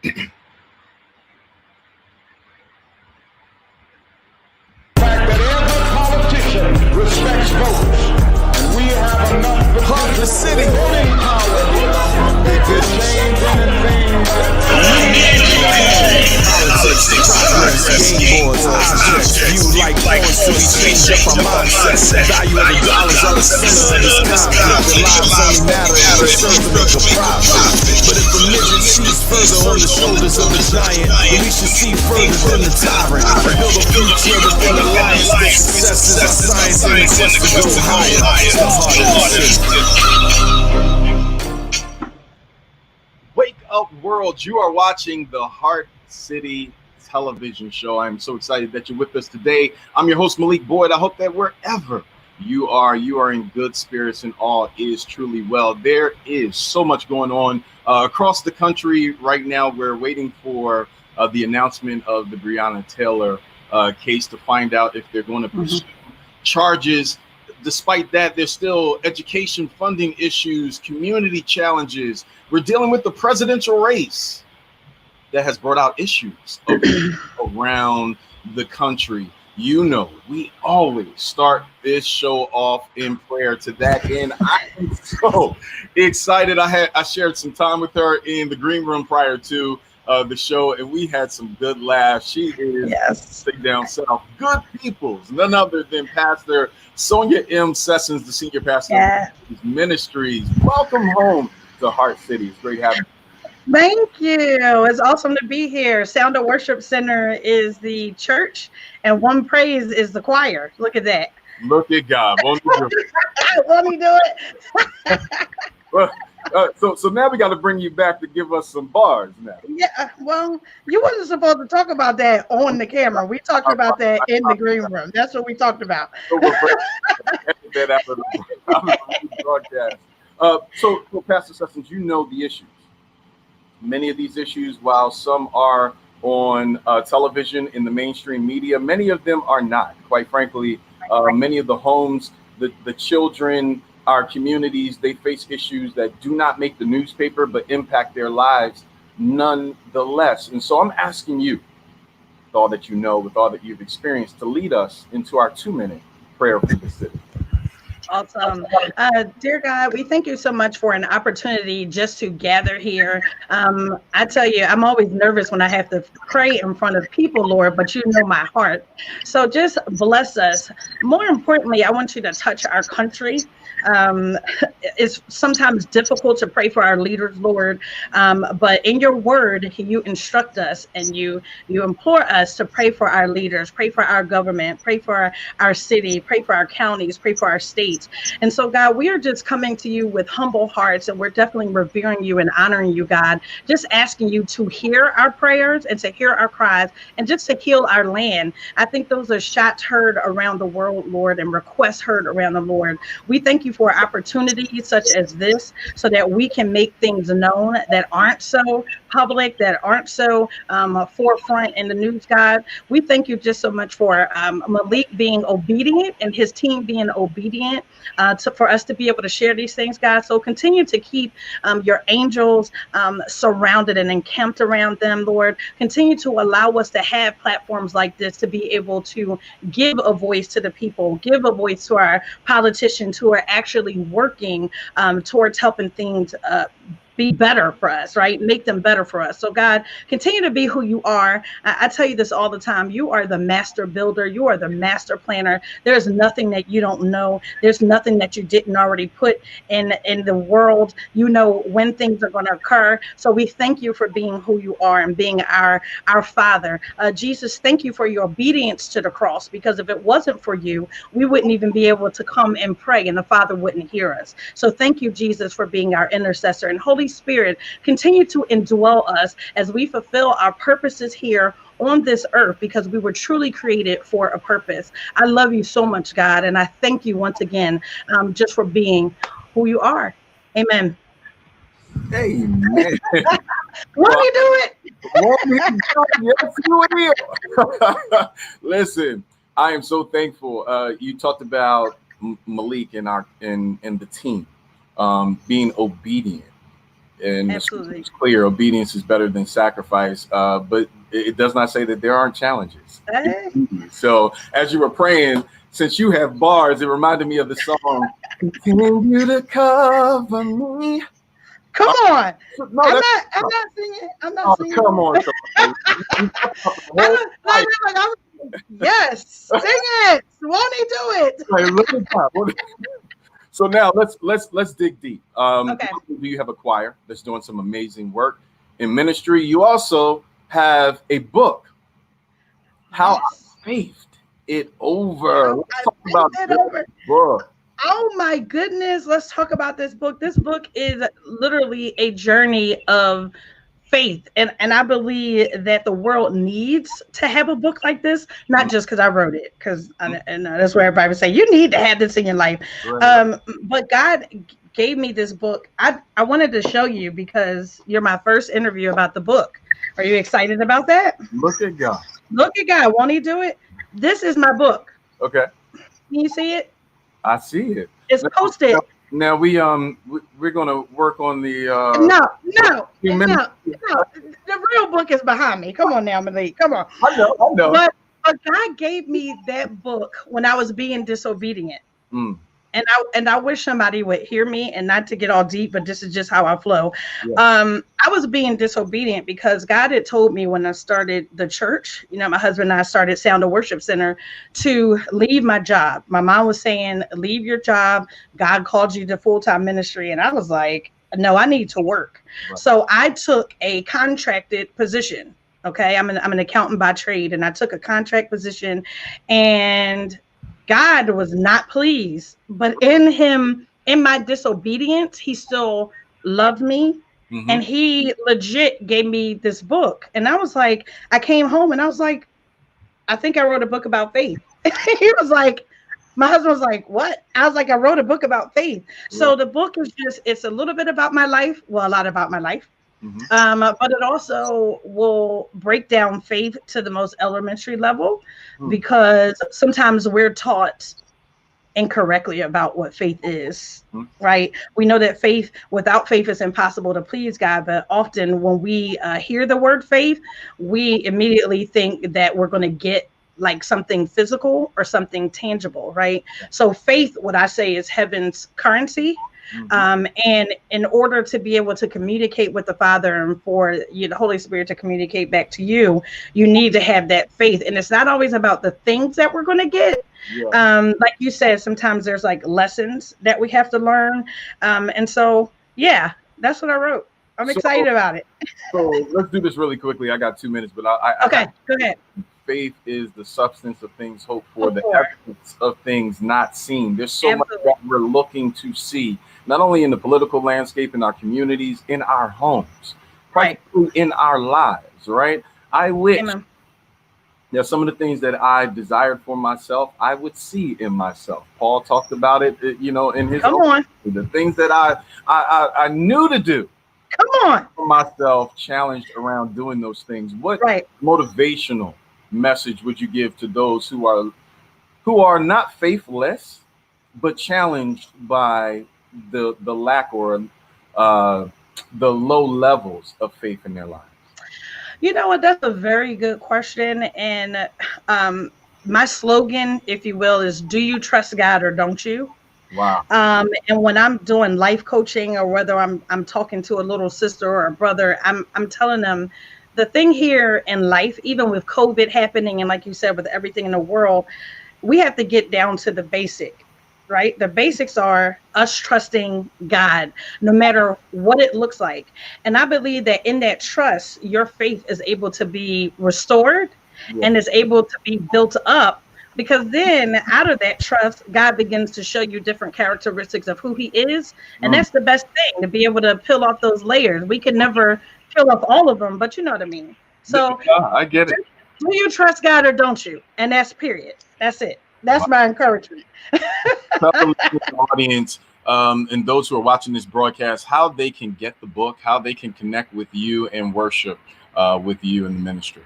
Respects voters, and we have enough HeartCity voting power here to change anything. Politics, progress, skateboards, objects, viewed like pawns till we change up our mindset. Value of the dollars are the center of this conflict. The lives only matter if we serve to make a profit. But if the midget sees further on the shoulders of the giant, then we should see further than the tyrant. Build a future within the alliance that success is our science and the quest to go higher. The heart of the city. Wake up, world. You are watching the HeartCity television show. I am so excited that you're with us today. I'm your host, Malik Boyd. I hope that wherever you are in good spirits and all is truly well. There is so much going on across the country right now. We're waiting for the announcement of the Breonna Taylor case to find out if they're going to pursue charges. Despite that, there's still education funding issues, community challenges. We're dealing with the presidential race that has brought out issues around the country. You know, we always start this show off in prayer. To that end, I am so excited. I shared some time with her in the green room prior to the show, and we had some good laughs. She is sitting down south. Good peoples, none other than Pastor Sonya M. Sessoms, the senior pastor of Ministries. Welcome home to HeartCity. It's great having you. Thank you. It's awesome to be here. Sound of Worship Center is the church, and One Praise is the choir. Look at that. Look at God. Won't he do it? Won't he do it? Well, so now we got to bring you back to give us some bars now. Yeah, well, you wasn't supposed to talk about that on the camera. We talked about that in the green room. That's what we talked about. That after the broadcast. So Pastor Sessoms, you know the issues. Many of these issues, while some are on television in the mainstream media, many of them are not. Quite frankly, many of the homes, the children, our communities, they face issues that do not make the newspaper, but impact their lives nonetheless. And so I'm asking you, with all that you know, with all that you've experienced, to lead us into our 2-minute prayer for the city. Awesome. Dear God, we thank you so much for an opportunity just to gather here. I tell you, I'm always nervous when I have to pray in front of people, Lord, but you know my heart. So just bless us. More importantly, I want you to touch our country. It's sometimes difficult to pray for our leaders, Lord, but in your word, you instruct us and you implore us to pray for our leaders, pray for our government, pray for our city, pray for our counties, pray for our states. And so, God, we are just coming to you with humble hearts, and we're definitely revering you and honoring you, God, just asking you to hear our prayers and to hear our cries and just to heal our land. I think those are shots heard around the world, Lord, and requests heard around the Lord. We thank you for opportunities such as this so that we can make things known that aren't so public, that aren't so forefront in the news, God. We thank you just so much for Malik being obedient and his team being obedient for us to be able to share these things, God. So continue to keep your angels surrounded and encamped around them, Lord. Continue to allow us to have platforms like this to be able to give a voice to the people, give a voice to our politicians who are actually working towards helping things be better for us, right? Make them better for us. So God, continue to be who you are. I tell you this all the time. You are the master builder. You are the master planner. There's nothing that you don't know. There's nothing that you didn't already put in the world. You know when things are going to occur. So we thank you for being who you are and being our Father. Jesus, thank you for your obedience to the cross, because if it wasn't for you, we wouldn't even be able to come and pray and the Father wouldn't hear us. So thank you, Jesus, for being our intercessor. And Holy Spirit, continue to indwell us as we fulfill our purposes here on this earth, because we were truly created for a purpose. I love you so much, God, and I thank you once again just for being who you are. Amen. Amen. Won't you do it? Yes, listen, I am so thankful. You talked about Malik and the team being obedient. And Absolutely. it's clear obedience is better than sacrifice. But it does not say that there aren't challenges. Hey. So as you were praying, since you have bars, it reminded me of the song, "Continue to cover me." Come on. No, I'm not singing. I'm not singing. come on. Yes, sing it. Won't he do it? Look at that. So now let's dig deep. Okay. You have a choir that's doing some amazing work in ministry. You also have a book. How I faithed it over. Let's talk about this book. Oh my goodness. Let's talk about this book. This book is literally a journey of faith. And I believe that the world needs to have a book like this, not just because I wrote it, because and that's where everybody would say, you need to have this in your life. Right. But God gave me this book. I wanted to show you because you're my first interview about the book. Are you excited about that? Look at God. Look at God. Won't he do it? This is my book. Okay. Can you see it? I see it. It's posted. Now we're gonna work on the No. The real book is behind me. Come on now, Malik. Come on. I know. But God gave me that book when I was being disobedient. And I wish somebody would hear me, and not to get all deep, but this is just how I flow. Yeah. I was being disobedient because God had told me when I started the church, my husband and I started Sound of Worship Center, to leave my job. My mom was saying, leave your job. God called you to full-time ministry. And I was like, no, I need to work. Right. So I took a contracted position. Okay. I'm an accountant by trade, and I took a contract position, and God was not pleased, but in my disobedience, he still loved me. Mm-hmm. And he legit gave me this book. And I was like, I came home and I was like, I think I wrote a book about faith. He was like, my husband was like, what? I was like, I wrote a book about faith. Yeah. So the book is it's a little bit about my life. Well, a lot about my life. Mm-hmm. But it also will break down faith to the most elementary level, because sometimes we're taught incorrectly about what faith is, right? We know that without faith is impossible to please God, but often when we hear the word faith, we immediately think that we're going to get like something physical or something tangible, right? So faith, what I say, is heaven's currency. And in order to be able to communicate with the Father and for the Holy Spirit to communicate back to you, you need to have that faith. And it's not always about the things that we're going to get. Yeah. Like you said, sometimes there's like lessons that we have to learn. And so, yeah, that's what I wrote. I'm excited about it. So let's do this really quickly. I got 2 minutes, but okay, go ahead. Faith is the substance of things hoped for, the evidence of things not seen. There's so much that we're looking to see, not only in the political landscape, in our communities, in our homes, right, in our lives, right? I wish there's some of the things that I desired for myself, I would see in myself. Paul talked about it, in his own, the things that I knew to do. Come on. For myself, challenged around doing those things. What motivational message would you give to those who are not faithless, but challenged by the lack or the low levels of faith in their lives? You know what? That's a very good question. And my slogan, if you will, is, do you trust God or don't you? Wow. And when I'm doing life coaching, or whether I'm talking to a little sister or a brother, I'm telling them, the thing here in life, even with COVID happening, and like you said, with everything in the world, we have to get down to the basic, right? The basics are us trusting God, no matter what it looks like. And I believe that in that trust, your faith is able to be restored and is able to be built up, because then out of that trust, God begins to show you different characteristics of who he is. And that's the best thing, to be able to peel off those layers. We can never peel off all of them, but you know what I mean? So I get it. Do you trust God or don't you? And that's period. That's it. That's my encouragement. Tell the audience and those who are watching this broadcast how they can get the book, how they can connect with you and worship with you in the ministry.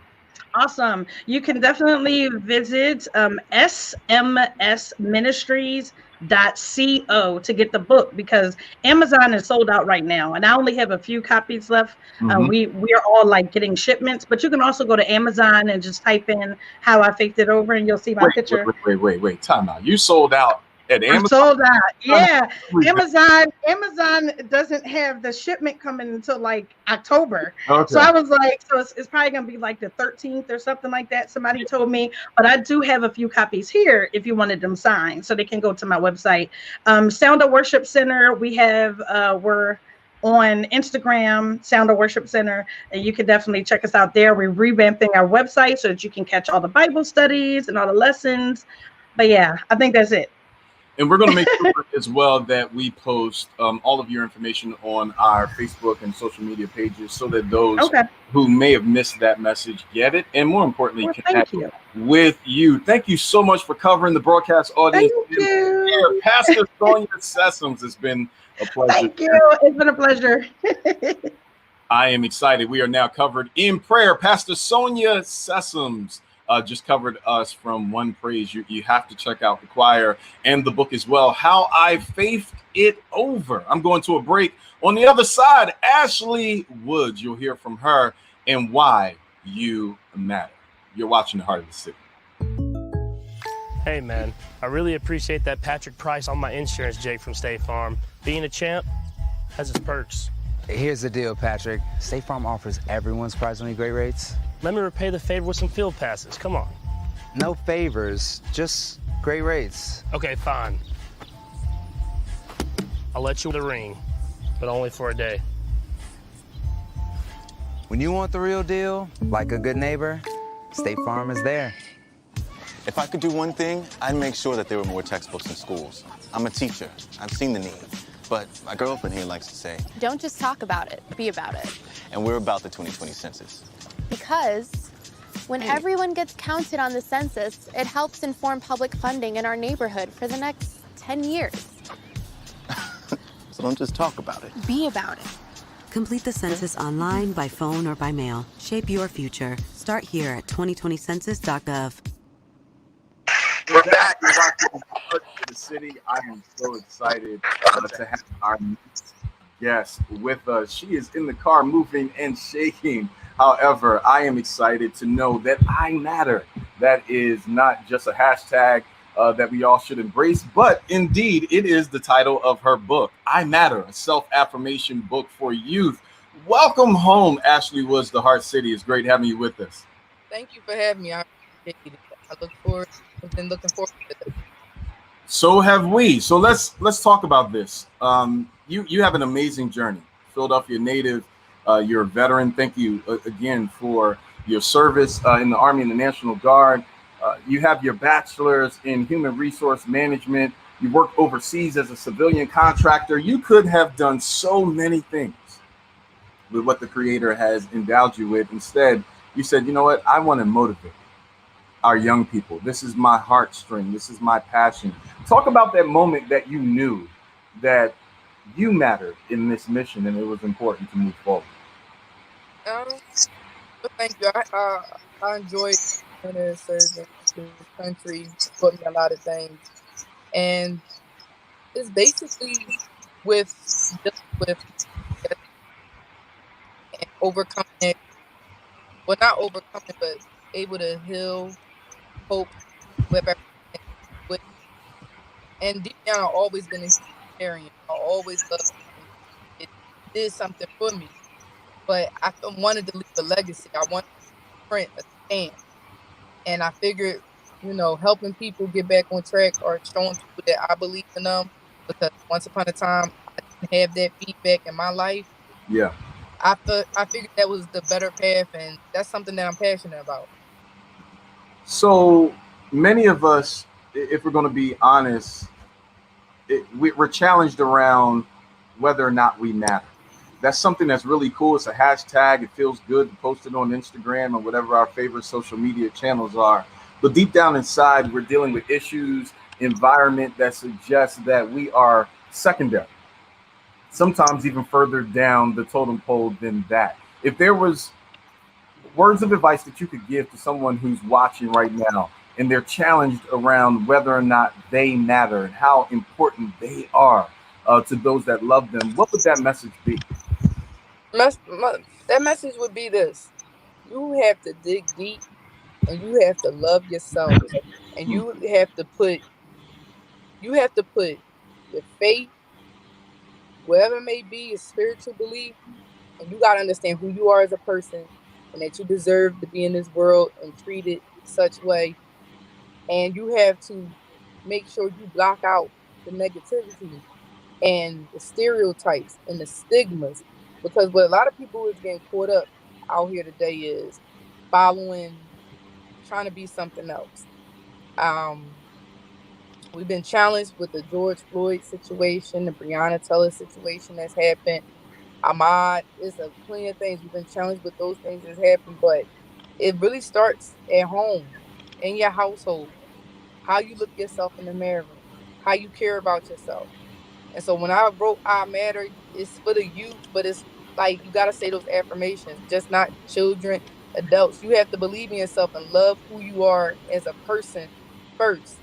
Awesome. You can definitely visit SMS Ministries to get the book, because Amazon is sold out right now, and I only have a few copies left. We are all like getting shipments, but you can also go to Amazon and just type in How I Faked It Over, and you'll see my picture. Wait, time out. You sold out at Amazon? I'm sold out. Yeah, Amazon doesn't have the shipment coming until like October. Okay. So I was like, so it's probably gonna be like the 13th or something like that. Somebody told me, but I do have a few copies here if you wanted them signed, so they can go to my website. Sound of Worship Center. We have we're on Instagram, Sound of Worship Center, and you can definitely check us out there. We're revamping our website so that you can catch all the Bible studies and all the lessons. But yeah, I think that's it. And we're going to make sure as well that we post all of your information on our Facebook and social media pages, so that those who may have missed that message get it, and more importantly, connect with you. Thank you so much for covering the broadcast audience. Thank you. Pastor Sonya Sessoms, has been a pleasure. Thank you. It's been a pleasure. I am excited. We are now covered in prayer. Pastor Sonya Sessoms just covered us from One Praise. You have to check out the choir and the book as well, How I Faked It Over. I'm going to a break. On the other side, Ashley Woods. You'll hear from her and why you matter. You're watching the Heart of the City. Hey man, I really appreciate that Patrick Price on my insurance, Jake from State Farm. Being a champ has its perks. Here's the deal, Patrick. State Farm offers everyone surprisingly great rates. Let me repay the favor with some field passes. Come on. No favors, just great rates. Okay, fine. I'll let you the ring, but only for a day. When you want the real deal, like a good neighbor, State Farm is there. If I could do one thing, I'd make sure that there were more textbooks in schools. I'm a teacher. I've seen the need. But my girlfriend here likes to say, don't just talk about it, be about it. And we're about the 2020 census. Because when everyone gets counted on the census, it helps inform public funding in our neighborhood for the next 10 years. So don't just talk about it. Be about it. Complete the census online, by phone, or by mail. Shape your future. Start here at 2020census.gov. We're back. We're watching Heart of the City. I am so excited to have our next guest with us. She is in the car moving and shaking. However, I am excited to know that I matter. That is not just a hashtag that we all should embrace, but indeed, it is the title of her book, I Matter, a self-affirmation book for youth. Welcome home, Ashley Woods, the Heart City. It's great having you with us. Thank you for having me. I appreciate it. I've been looking forward to it. So have we. So let's talk about this. You have an amazing journey. Philadelphia native. You're a veteran. Thank you again for your service in the Army and the National Guard. You have your bachelor's in human resource management. You work overseas as a civilian contractor. You could have done so many things with what the Creator has endowed you with. Instead, you said, you know what? I want to motivate our young people. This is my heartstring. This is my passion. Talk about that moment that you knew that you mattered in this mission and it was important to move forward. Thank you. I enjoyed serving the country, putting a lot of things, and it's basically with overcoming it. Well, not overcoming, but able to heal, hope, with everything. And deep down, I've always been a humanitarian. I always loved it. It did something for me. But I wanted to leave a legacy. I wanted to print a stamp. And I figured, helping people get back on track or showing people that I believe in them. Because once upon a time, I didn't have that feedback in my life. Yeah. I figured that was the better path, and that's something that I'm passionate about. So many of us, if we're going to be honest, we're challenged around whether or not we matter. That's something that's really cool. It's a hashtag. It feels good to post it on Instagram or whatever our favorite social media channels are. But deep down inside, we're dealing with issues, environment that suggests that we are secondary. Sometimes even further down the totem pole than that. If there was words of advice that you could give to someone who's watching right now and they're challenged around whether or not they matter and how important they are to those that love them, what would that message be? That message would be this: you have to dig deep, and you have to love yourself, and you have to put your faith, wherever it may be, your spiritual belief, and you got to understand who you are as a person, and that you deserve to be in this world and treated such way. And you have to make sure you block out the negativity and the stereotypes and the stigmas, because what a lot of people is getting caught up out here today is trying to be something else. We've been challenged with the George Floyd situation, the Breonna Taylor situation that's happened. Ahmad, it's a plenty of things. We've been challenged with those things that's happened, but it really starts at home, in your household, how you look yourself in the mirror, how you care about yourself. And so when I wrote I Matter, it's for the youth, but it's like you got to say those affirmations, just not children, adults. You have to believe in yourself and love who you are as a person first.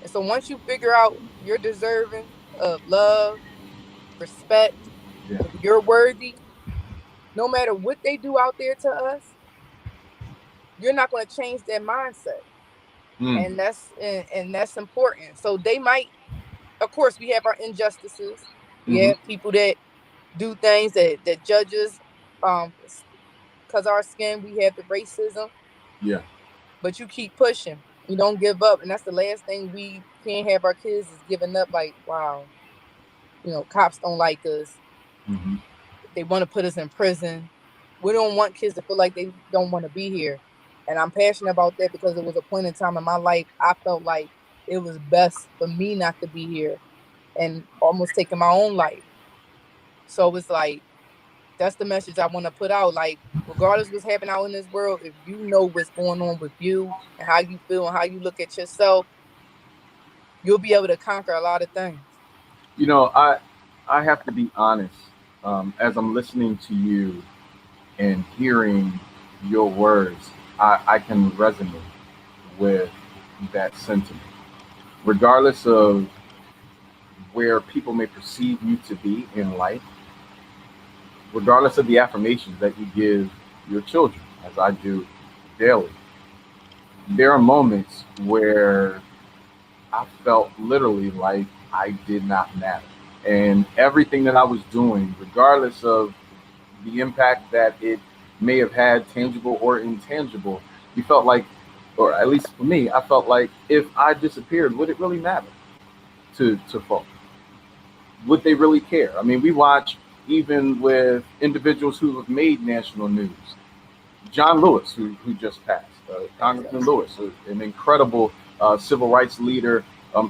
And so once you figure out you're deserving of love, respect, you're worthy, no matter what they do out there to us, you're not going to change their mindset. And that's important. So they might, of course, we have our injustices. We have people that do things that judges, because our skin, we have the racism. Yeah. But you keep pushing. You don't give up. And that's the last thing we can't have our kids is giving up. Like, wow, cops don't like us. They want to put us in prison. We don't want kids to feel like they don't want to be here. And I'm passionate about that because it was a point in time in my life I felt like it was best for me not to be here and almost taking my own life. So it's like, that's the message I want to put out. Like, regardless of what's happening out in this world, if you know what's going on with you and how you feel and how you look at yourself, you'll be able to conquer a lot of things. I have to be honest. As I'm listening to you and hearing your words, I can resonate with that sentiment. Regardless of where people may perceive you to be in life, regardless of the affirmations that you give your children, as I do daily, there are moments where I felt literally like I did not matter. And everything that I was doing, regardless of the impact that it may have had, tangible or intangible, you felt like, or at least for me, I felt like if I disappeared, would it really matter to folk? Would they really care? I mean, we watch even with individuals who have made national news. John Lewis, who just passed, Congressman Lewis, an incredible civil rights leader,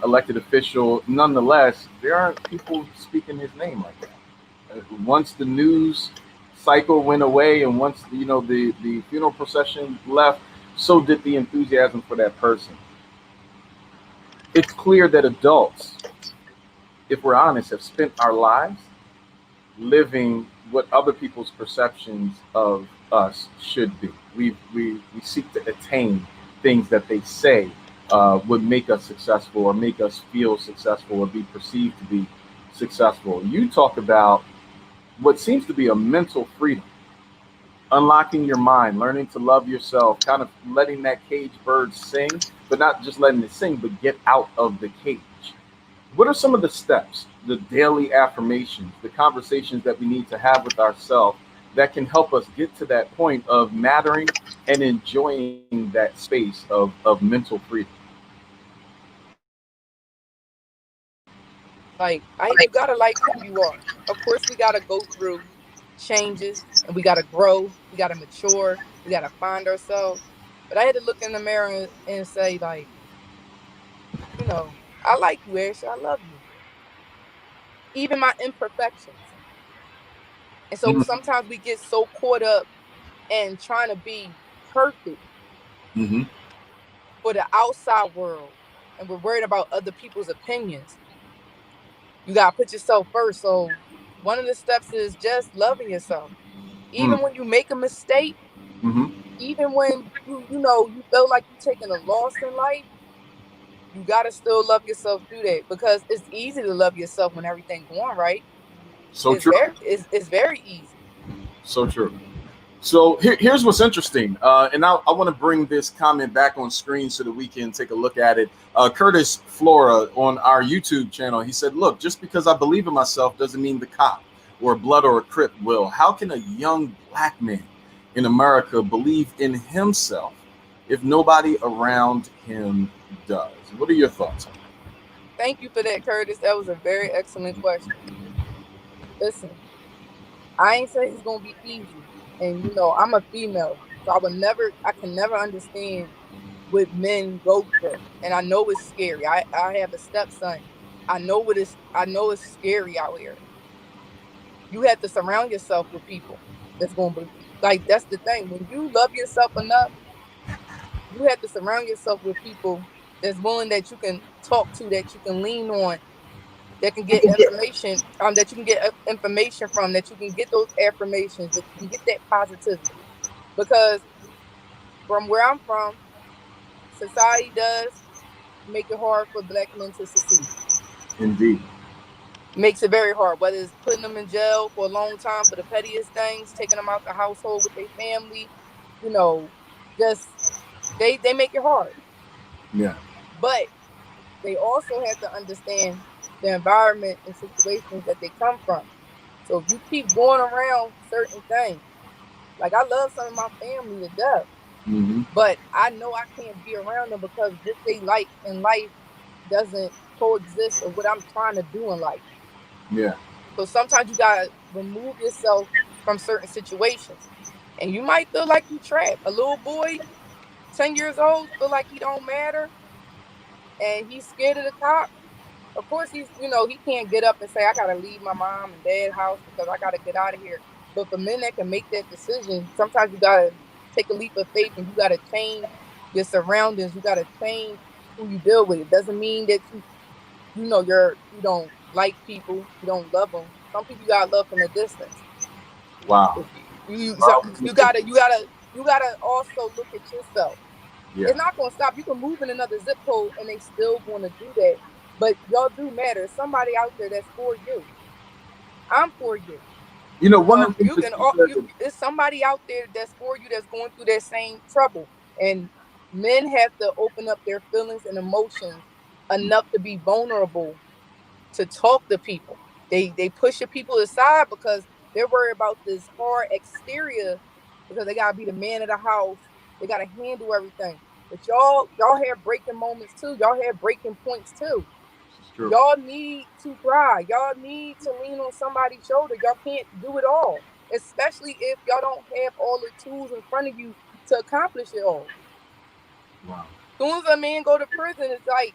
elected official. Nonetheless, there aren't people speaking his name like that. Once the news cycle went away, and once the funeral procession left, so did the enthusiasm for that person. It's clear that adults, if we're honest, have spent our lives living what other people's perceptions of us should be. We seek to attain things that they say would make us successful or make us feel successful or be perceived to be successful. You talk about what seems to be a mental freedom, unlocking your mind, learning to love yourself, kind of letting that cage bird sing, but not just letting it sing, but get out of the cage. What are some of the steps, the daily affirmations, the conversations that we need to have with ourselves that can help us get to that point of mattering and enjoying that space of mental freedom? Like, you gotta like who you are. Of course, we gotta go through changes and we gotta grow, we gotta mature, we gotta find ourselves. But I had to look in the mirror and say, like, I like you, Ashley. I love you. Even my imperfections. And so sometimes we get so caught up in trying to be perfect for the outside world, and we're worried about other people's opinions. You gotta put yourself first. So one of the steps is just loving yourself. Even when you make a mistake, even when you feel like you're taking a loss in life, you gotta still love yourself through that, because it's easy to love yourself when everything's going right. So true. It's very easy. So true. So here's what's interesting, and I want to bring this comment back on screen so that we can take a look at it. Curtis Flora on our YouTube channel, he said, look, just because I believe in myself doesn't mean the cop or a Blood or a Crip will. How can a young black man in America believe in himself if nobody around him does? What are your thoughts on that? Thank you for that, Curtis. That was a very excellent question. Listen, I ain't say it's gonna be easy, and I'm a female, so I can never understand what men go through, and I know it's scary. I have a stepson. I know it's scary out here. You have to surround yourself with people that's gonna be like, that's the thing. When you love yourself enough, you have to surround yourself with people that's willing, that you can talk to, that you can lean on, that can get information, that you can get information from, that you can get those affirmations, that you can get that positivity. Because from where I'm from, society does make it hard for black men to succeed. Indeed. Makes it very hard, whether it's putting them in jail for a long time for the pettiest things, taking them out the household with their family, just they make it hard. Yeah. But they also have to understand the environment and situations that they come from. So if you keep going around certain things, like, I love some of my family to death, but I know I can't be around them because what they like in life doesn't coexist with what I'm trying to do in life. Yeah. So sometimes you gotta remove yourself from certain situations, and you might feel like you trapped. A little boy, 10 years old, feel like he don't matter, and he's scared of the cop. Of course, he can't get up and say, I gotta leave my mom and dad's house because I gotta get out of here. But for men that can make that decision, sometimes you gotta take a leap of faith, and you gotta change your surroundings. You gotta change who you deal with. It doesn't mean that you don't like people, you don't love them. Some people you gotta love from a distance. Wow. You gotta also look at yourself. Yeah. It's not gonna stop. You can move in another zip code and they still gonna do that. But y'all do matter. Somebody out there that's for you. I'm for you. It's somebody out there that's for you, that's going through that same trouble. And men have to open up their feelings and emotions enough to be vulnerable to talk to people. They push your people aside because they're worried about this hard exterior, because they gotta be the man of the house. They gotta handle everything. But y'all have breaking moments too. Y'all have breaking points too. Y'all need to cry. Y'all need to lean on somebody's shoulder. Y'all can't do it all, especially if y'all don't have all the tools in front of you to accomplish it all. Wow. As soon as a man go to prison, it's like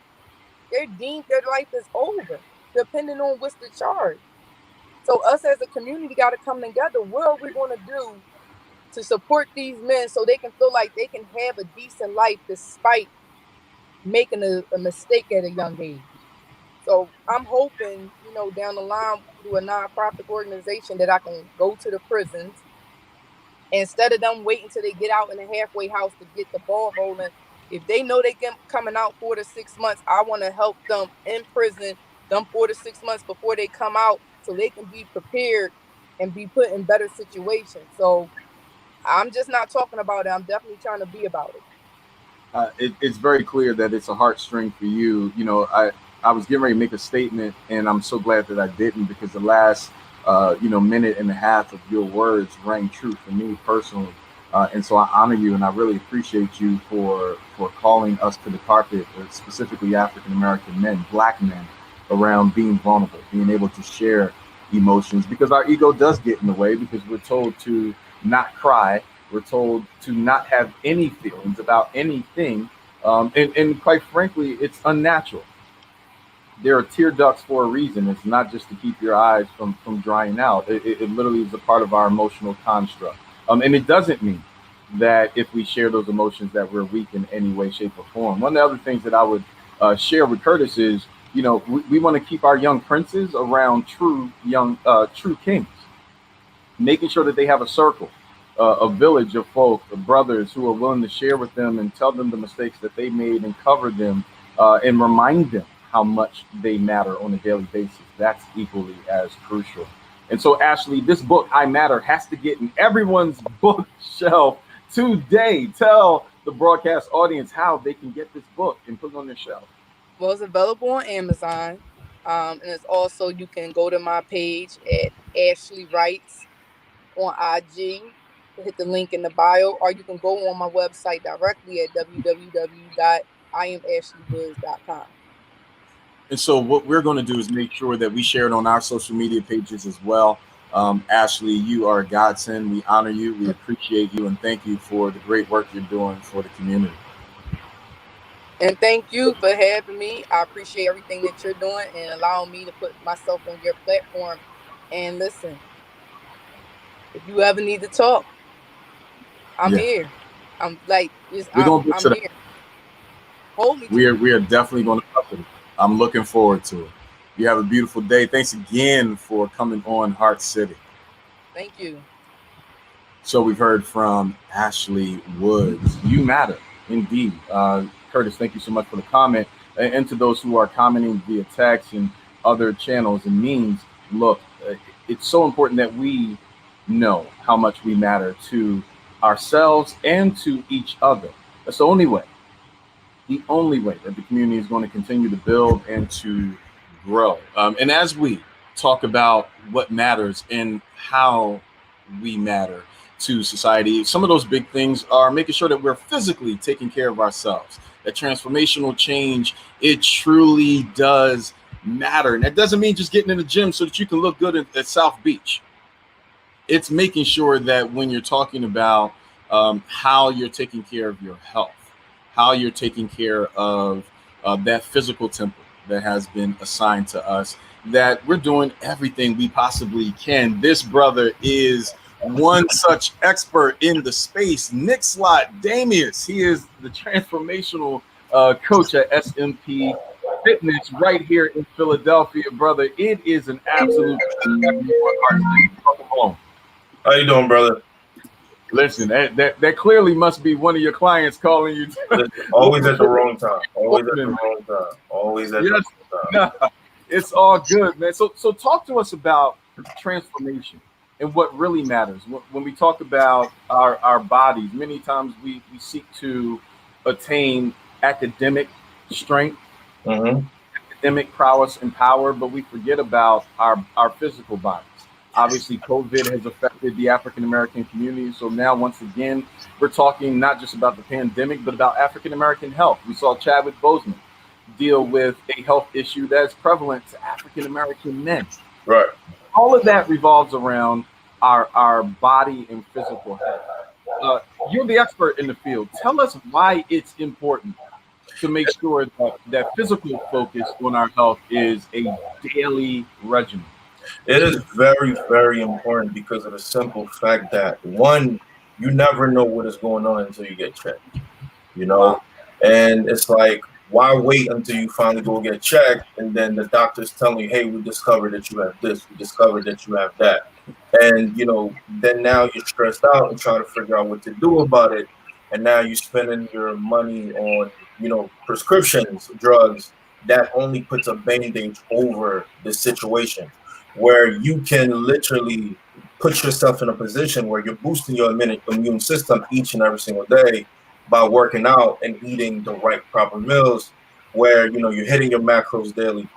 they're deemed their life is over, depending on what's the charge. So us as a community got to come together. What are we going to do to support these men so they can feel like they can have a decent life despite making a mistake at a young age? So I'm hoping, down the line through a nonprofit organization that I can go to the prisons. Instead of them waiting till they get out in a halfway house to get the ball rolling, if they know they can coming out 4 to 6 months, I want to help them in prison, them 4 to 6 months before they come out, so they can be prepared and be put in better situations. So I'm just not talking about it. I'm definitely trying to be about it. It's very clear that it's a heartstring for you. I was getting ready to make a statement, and I'm so glad that I didn't, because the last minute and a half of your words rang true for me personally. And so I honor you, and I really appreciate you for calling us to the carpet, specifically African-American men, black men, around being vulnerable, being able to share emotions, because our ego does get in the way, because we're told to not cry. We're told to not have any feelings about anything. And quite frankly, it's unnatural. There are tear ducts for a reason. It's not just to keep your eyes from drying out. It literally is a part of our emotional construct. And it doesn't mean that if we share those emotions that we're weak in any way, shape, or form. One of the other things that I would share with Curtis is, we want to keep our young princes around true kings, making sure that they have a circle a village of folk, of brothers who are willing to share with them and tell them the mistakes that they made and cover them and remind them how much they matter on a daily basis. That's equally as crucial. And so, Ashley, this book, I Matter, has to get in everyone's bookshelf today. Tell the broadcast audience how they can get this book and put it on their shelf. Well, it's available on Amazon. And it's also, you can go to my page at Ashley Writes on IG. Hit the link in the bio, or you can go on my website directly at www.IamAshleyWoods.com. And so what we're going to do is make sure that we share it on our social media pages as well. Ashley, you are a godsend. We honor you. We appreciate you. And thank you for the great work you're doing for the community. And thank you for having me. I appreciate everything that you're doing and allowing me to put myself on your platform. And listen, if you ever need to talk, I'm here. I'm like, I'm here. Hold me. We are definitely going to cover it. I'm looking forward to it. You have a beautiful day. Thanks again for coming on Heart City. Thank you. So we've heard from Ashley Woods. You matter, indeed. Curtis, thank you so much for the comment. And to those who are commenting via text and other channels and means, look, it's so important that we know how much we matter to ourselves and to each other. That's the only way that the community is going to continue to build and to grow. And as we talk about what matters and how we matter to society, some of those big things are making sure that we're physically taking care of ourselves. That transformational change, it truly does matter. And that doesn't mean just getting in the gym so that you can look good at South Beach. It's making sure that when you're talking about how you're taking care of your health, how you're taking care of that physical temple that has been assigned to us, that we're doing everything we possibly can. This brother is one such expert in the space. Nixlot, Dameus, he is the transformational coach at Smp Fitness right here in Philadelphia, brother. It is an absolute pleasure. Welcome home. How you doing, brother? Listen, that clearly must be one of your clients calling you. Always at the wrong time. Always at the wrong time. Always at the wrong time. No, it's all good, man. So talk to us about transformation and what really matters. When we talk about our bodies, many times we seek to attain academic strength, academic prowess and power, but we forget about our physical bodies. Obviously, COVID has affected the African-American community. So now, once again, we're talking not just about the pandemic, but about African-American health. We saw Chadwick Boseman deal with a health issue that is prevalent to African-American men. Right. All of that revolves around our body and physical health. You're the expert in the field. Tell us why it's important to make sure that physical focus on our health is a daily regimen. It is very, very important because of the simple fact that, one, you never know what is going on until you get checked, you know? And it's like, why wait until you finally go get checked and then the doctor's telling you, hey, we discovered that you have this, we discovered that you have that. And, you know, then now you're stressed out and trying to figure out what to do about it. And now you're spending your money on, you know, prescriptions, drugs, that only puts a band-aid over the situation, where you can literally put yourself in a position where you're boosting your immune system each and every single day by working out and eating the right proper meals, where, you know, you're hitting your macros daily,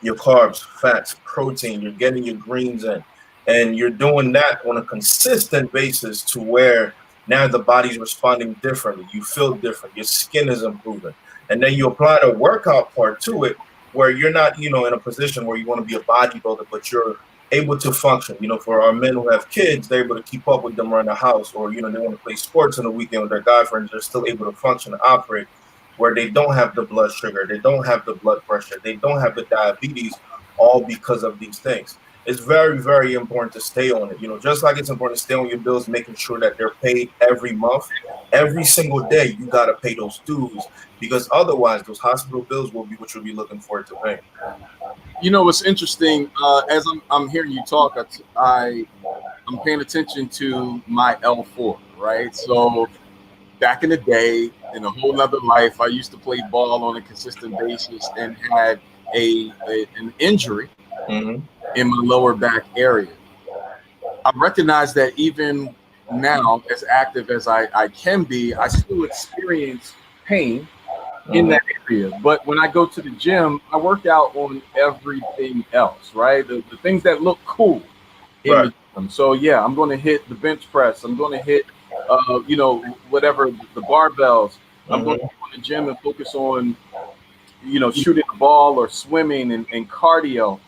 your carbs, fats, protein, you're getting your greens in, and you're doing that on a consistent basis to where now the body's responding differently. You feel different. Your skin is improving. And then you apply the workout part to it, where you're not, you know, in a position where you want to be a bodybuilder, but you're able to function. You know, for our men who have kids, they're able to keep up with them around the house, or, you know, they want to play sports on the weekend with their guy friends. They're still able to function and operate, where they don't have the blood sugar, they don't have the blood pressure, they don't have the diabetes, all because of these things. It's very, very important to stay on it. You know, just like it's important to stay on your bills, making sure that they're paid every month, every single day, you got to pay those dues, because otherwise those hospital bills will be what you'll be looking forward to pay. You know, what's interesting, as I'm hearing you talk, I I'm paying attention to my L4, right? So back in the day, in a whole other life, I used to play ball on a consistent basis and had an injury in my lower back area. I recognize that even now, as active as I can be, I still experience pain in that area. But when I go to the gym, I work out on everything else, right? The things that look cool in the gym. So yeah, I'm going to hit the bench press. I'm going to hit, whatever the barbells. I'm going to go in the gym and focus on, shooting the ball or swimming and cardio.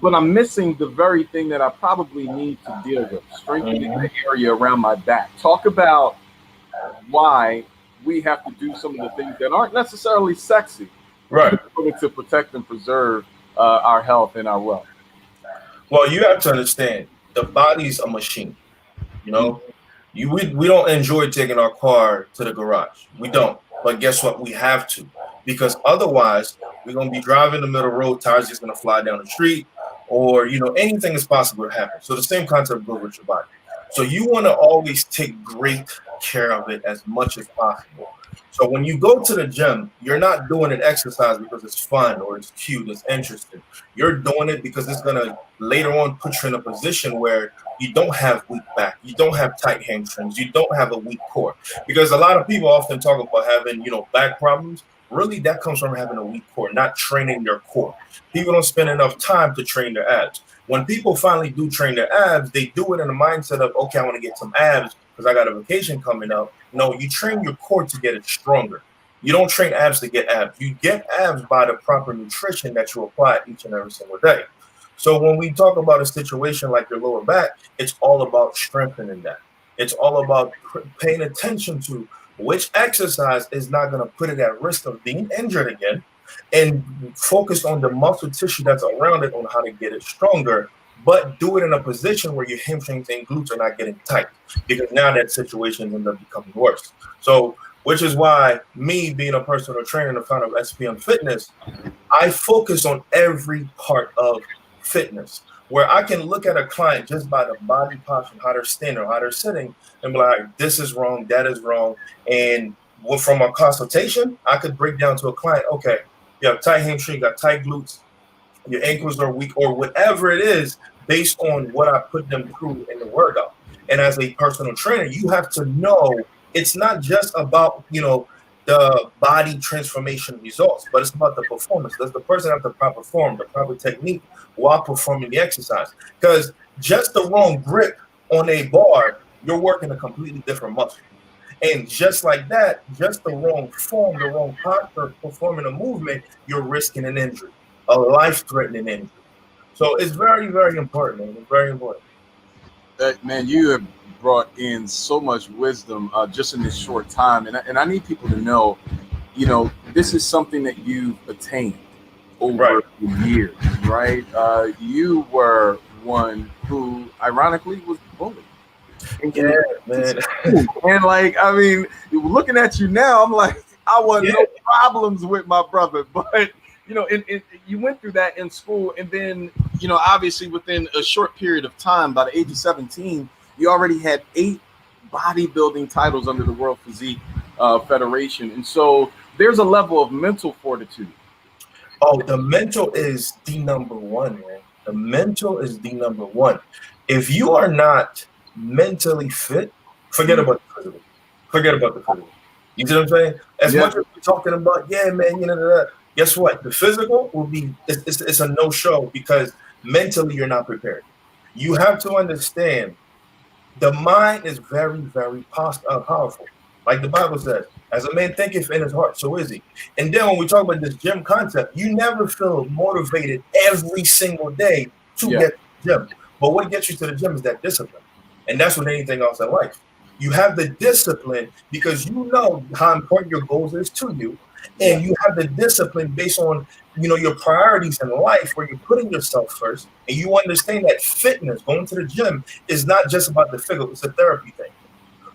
But I'm missing the very thing that I probably need to deal with, strengthening the area around my back. Talk about why we have to do some of the things that aren't necessarily sexy, right, in order to protect and preserve our health and our wealth. Well, you have to understand, the body's a machine. We don't enjoy taking our car to the garage. We don't. But guess what? We have to, because otherwise we're going to be driving the middle road, tires just going to fly down the street, or anything is possible to happen. So the same concept goes with your body. So you want to always take great care of it as much as possible. So when you go to the gym, you're not doing an exercise because it's fun or it's cute, it's interesting. You're doing it because it's going to later on put you in a position where you don't have weak back, you don't have tight hamstrings, you don't have a weak core. Because a lot of people often talk about having, back problems. Really, that comes from having a weak core, not training their core. People don't spend enough time to train their abs. When people finally do train their abs, they do it in the mindset of, okay, I want to get some abs because I got a vacation coming up. No, you train your core to get it stronger. You don't train abs to get abs. You get abs by the proper nutrition that you apply each and every single day. So when we talk about a situation like your lower back, it's all about strengthening that. It's all about paying attention to which exercise is not going to put it at risk of being injured again, and focus on the muscle tissue that's around it on how to get it stronger, but do it in a position where your hamstrings and glutes are not getting tight, because now that situation ends up becoming worse. So, which is why me being a personal trainer and the founder of Smp Fitness, I focus on every part of fitness, where I can look at a client just by the body posture, how they're standing or how they're sitting, and be like, this is wrong, that is wrong. And from a consultation, I could break down to a client, okay, you have tight hamstring, you got tight glutes, your ankles are weak, or whatever it is, based on what I put them through in the workout. And as a personal trainer, you have to know it's not just about, the body transformation results, but it's about the performance. Does the person have the proper form, the proper technique while performing the exercise? Because just the wrong grip on a bar, you're working a completely different muscle. And just like that, just the wrong form, the wrong posture, performing a movement, you're risking an injury, a life-threatening injury. So it's very, very important, man. It's very important. Man, you have brought in so much wisdom just in this short time. And I need people to know, this is something that you've attained over the years, right? You were one who, ironically, was bullied. Yeah, man. And looking at you now, I'm like, I want no problems with my brother. But, you went through that in school. And then, obviously within a short period of time, by the age of 17, you already had 8 bodybuilding titles under the World Physique Federation. And so there's a level of mental fortitude. Oh, the mental is the number one, man. The mental is the number one. If you are not mentally fit, forget about the physical. Forget about the physical. You see what I'm saying? As much as we're talking about, guess what? The physical will be, it's a no-show, because mentally you're not prepared. You have to understand, the mind is very, very powerful. Like the Bible says, as a man thinketh in his heart, so is he. And then when we talk about this gym concept, you never feel motivated every single day to get to the gym. But what gets you to the gym is that discipline. And that's with anything else in life. You have the discipline because you know how important your goals is to you. And you have the discipline based on, your priorities in life, where you're putting yourself first. And you understand that fitness, going to the gym, is not just about the physical, it's a therapy thing.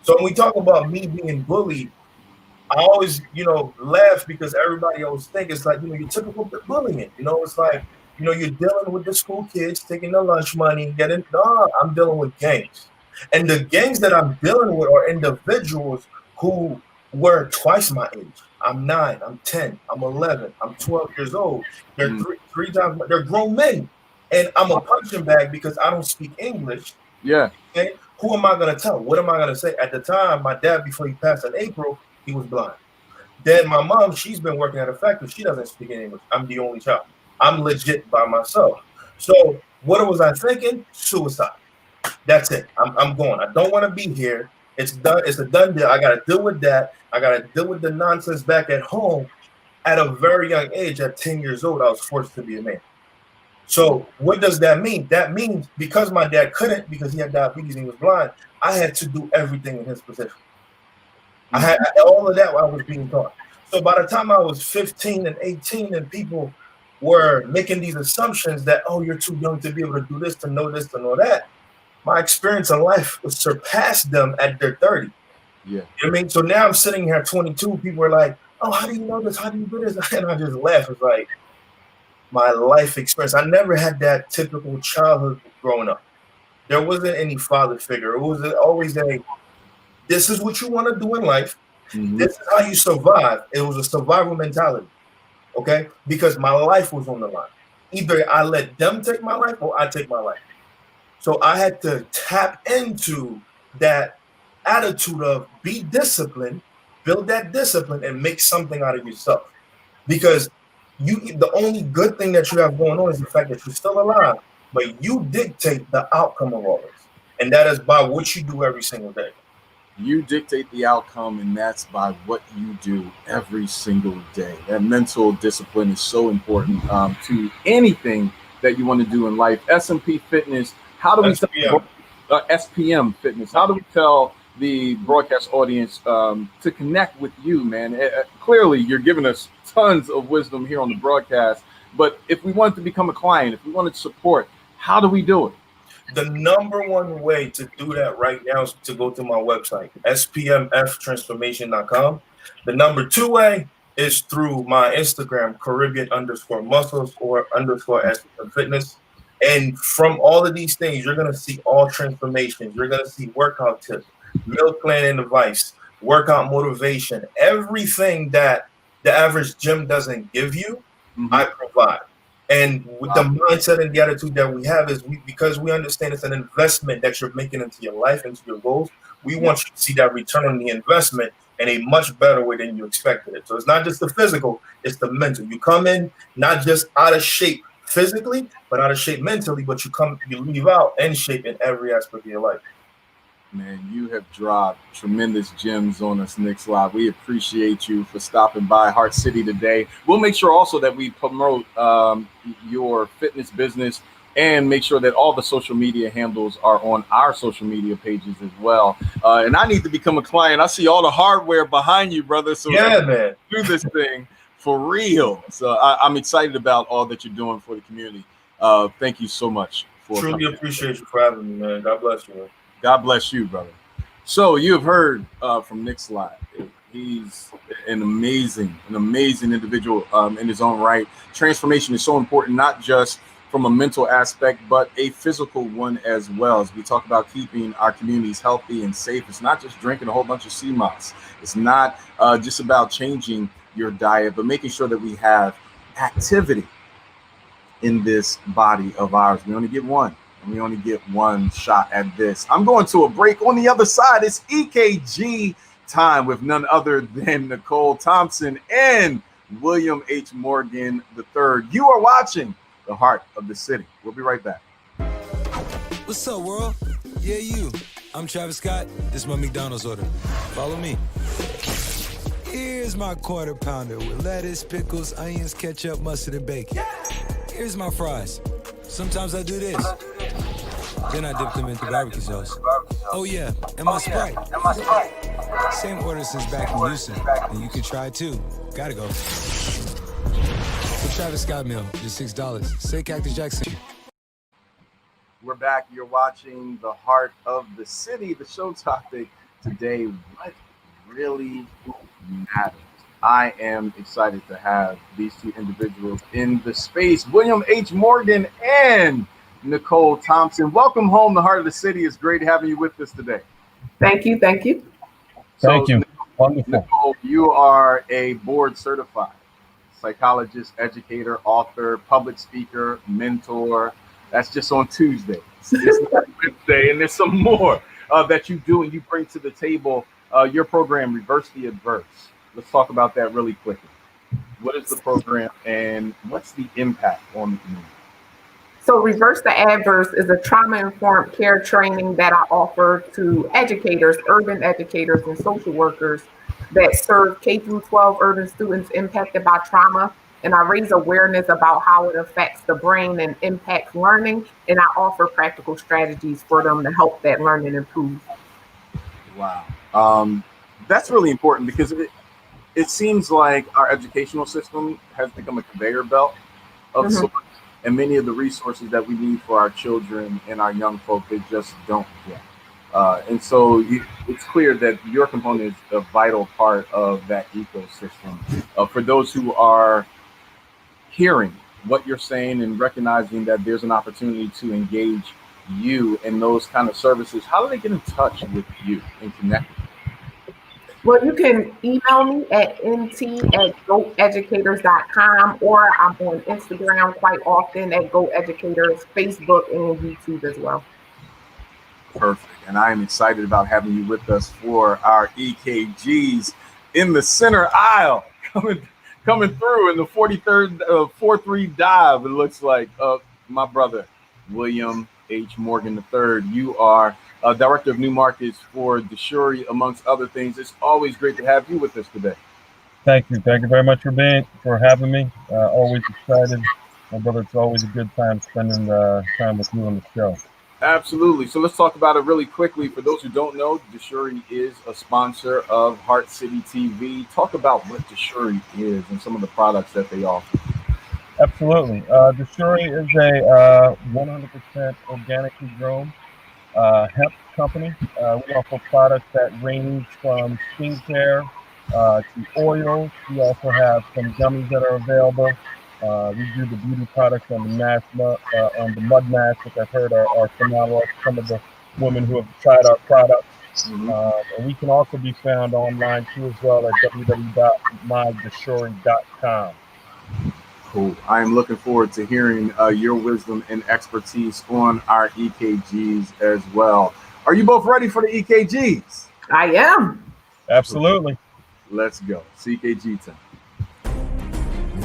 So when we talk about me being bullied, I always, laugh, because everybody always think it's like, your typical bullying. It's like, you know, you're dealing with the school kids taking the lunch money, getting. No, I'm dealing with gangs, and the gangs that I'm dealing with are individuals who were twice my age. I'm 9, I'm 10, I'm 11, I'm 12 years old. They're three times. They're grown men, and I'm a punching bag because I don't speak English. Yeah. Okay? Who am I gonna tell? What am I gonna say? At the time, my dad, before he passed in April, he was blind. Then my mom, she's been working at a factory. She doesn't speak English. I'm the only child. I'm legit by myself. So what was I thinking? Suicide. That's it. I'm going. I don't want to be here. It's done. It's a done deal. I got to deal with that. I got to deal with the nonsense back at home. At a very young age, at 10 years old, I was forced to be a man. So what does that mean? That means because my dad couldn't, because he had diabetes and he was blind, I had to do everything in his position. I had all of that while I was being taught. So by the time I was 15 and 18 and people were making these assumptions that, oh, you're too young to be able to do this, to know that, my experience in life was surpassed them at their 30. Yeah. You know what I mean? So now I'm sitting here at 22, people are like, oh, how do you know this? How do you do this? And I just laugh. It's like my life experience. I never had that typical childhood growing up. There wasn't any father figure. It was always this is what you want to do in life. This is how you survive. It was a survival mentality, okay? Because my life was on the line. Either I let them take my life or I take my life. So I had to tap into that attitude of be disciplined, build that discipline, and make something out of yourself. Because the only good thing that you have going on is the fact that you're still alive, but you dictate the outcome of all this. And that is by what you do every single day. You dictate the outcome, and that's by what you do every single day. That mental discipline is so important to anything that you want to do in life. Smp Fitness, how do we tell SPM Fitness? How do we tell the broadcast audience to connect with you, man? Clearly, you're giving us tons of wisdom here on the broadcast, but if we wanted to become a client, if we wanted support, how do we do it? The number one way to do that right now is to go to my website, spmftransformation.com. The number two way is through my Instagram, Caribbean_muscles or _SPM Fitness. And from all of these things, you're going to see all transformations. You're going to see workout tips, meal planning advice, workout motivation, everything that the average gym doesn't give you, I provide. And with the mindset and the attitude that we have is because we understand it's an investment that you're making into your life, into your goals, we want you to see that return on the investment in a much better way than you expected it. So it's not just the physical, it's the mental. You come in not just out of shape physically, but out of shape mentally, but you leave out in shape in every aspect of your life. Man, you have dropped tremendous gems on us, Nixlot. We appreciate you for stopping by HeartCity today. We'll make sure also that we promote your fitness business and make sure that all the social media handles are on our social media pages as well. And I need to become a client. I see all the hardware behind you, brother. So yeah, man, do this thing for real. So I'm excited about all that you're doing for the community. Thank you so much. Truly appreciate you for having me, man. God bless you, man. God bless you, brother. So you have heard from Nixlot. He's an amazing individual in his own right. Transformation is so important, not just from a mental aspect, but a physical one as well. As we talk about keeping our communities healthy and safe, it's not just drinking a whole bunch of sea moss. It's not just about changing your diet, but making sure that we have activity in this body of ours. We only get one. And we only get one shot at this. I'm going to a break. On the other side, it's EKG time with none other than Nicole, Thompson, and William H. Morgan III. You are watching The Heart of the City. We'll be right back. What's up, world? Yeah, you. I'm Travis Scott. This is my McDonald's order. Follow me. Here's my quarter pounder with lettuce, pickles, onions, ketchup, mustard, and bacon. Here's my fries. Sometimes I do this. Then I dip them into barbecue sauce. Oh yeah, and my Sprite. Same order since back in Houston, and you can try it too. Gotta go. The Travis Scott meal, just $6. Say Cactus Jackson. We're back. You're watching The Heart of the City. The show topic today: what really matters? I am excited to have these two individuals in the space, William H. Morgan and Nicole Thompson. Welcome home, the heart of the city. It's great having you with us today. Thank you. Thank you. Thank you. Nicole, you are a board certified psychologist, educator, author, public speaker, mentor. That's just on Tuesday. It's not Wednesday, and there's some more that you do and you bring to the table. Your program, Reverse the Adverse. Let's talk about that really quickly. What is the program and what's the impact on the community? So Reverse the Adverse is a trauma-informed care training that I offer to educators, urban educators, and social workers that serve K through 12 urban students impacted by trauma. And I raise awareness about how it affects the brain and impacts learning. And I offer practical strategies for them to help that learning improve. Wow. That's really important because it seems like our educational system has become a conveyor belt of sorts. And many of the resources that we need for our children and our young folk, they just don't get. And so it's clear that your component is a vital part of that ecosystem. For those who are hearing what you're saying and recognizing that there's an opportunity to engage you in those kind of services, how do they get in touch with you and connect with you? Well, you can email me at nt@goeducators.com, or I'm on Instagram quite often at GoEducators, Facebook, and YouTube as well. Perfect. And I am excited about having you with us for our EKGs in the center aisle, coming through in the 43rd 4-3 dive. It looks like my brother, William H. Morgan III. You are Director of New Markets for DASHURI, amongst other things. It's always great to have you with us today. Thank you. Thank you very much for having me. Always excited. My brother, it's always a good time spending time with you on the show. Absolutely. So let's talk about it really quickly. For those who don't know, DASHURI is a sponsor of HeartCity TV. Talk about what DASHURI is and some of the products that they offer. Absolutely. DASHURI is a 100% organically grown hemp company. We offer products that range from skincare to oils. We also have some gummies that are available. We do the beauty products on the mud mask, which I've heard are phenomenal. Some of the women who have tried our products. And we can also be found online too as well at www.mydashuri.com. Cool. I am looking forward to hearing your wisdom and expertise on our EKGs as well. Are you both ready for the EKGs? I am. Absolutely. Let's go. It's EKG time.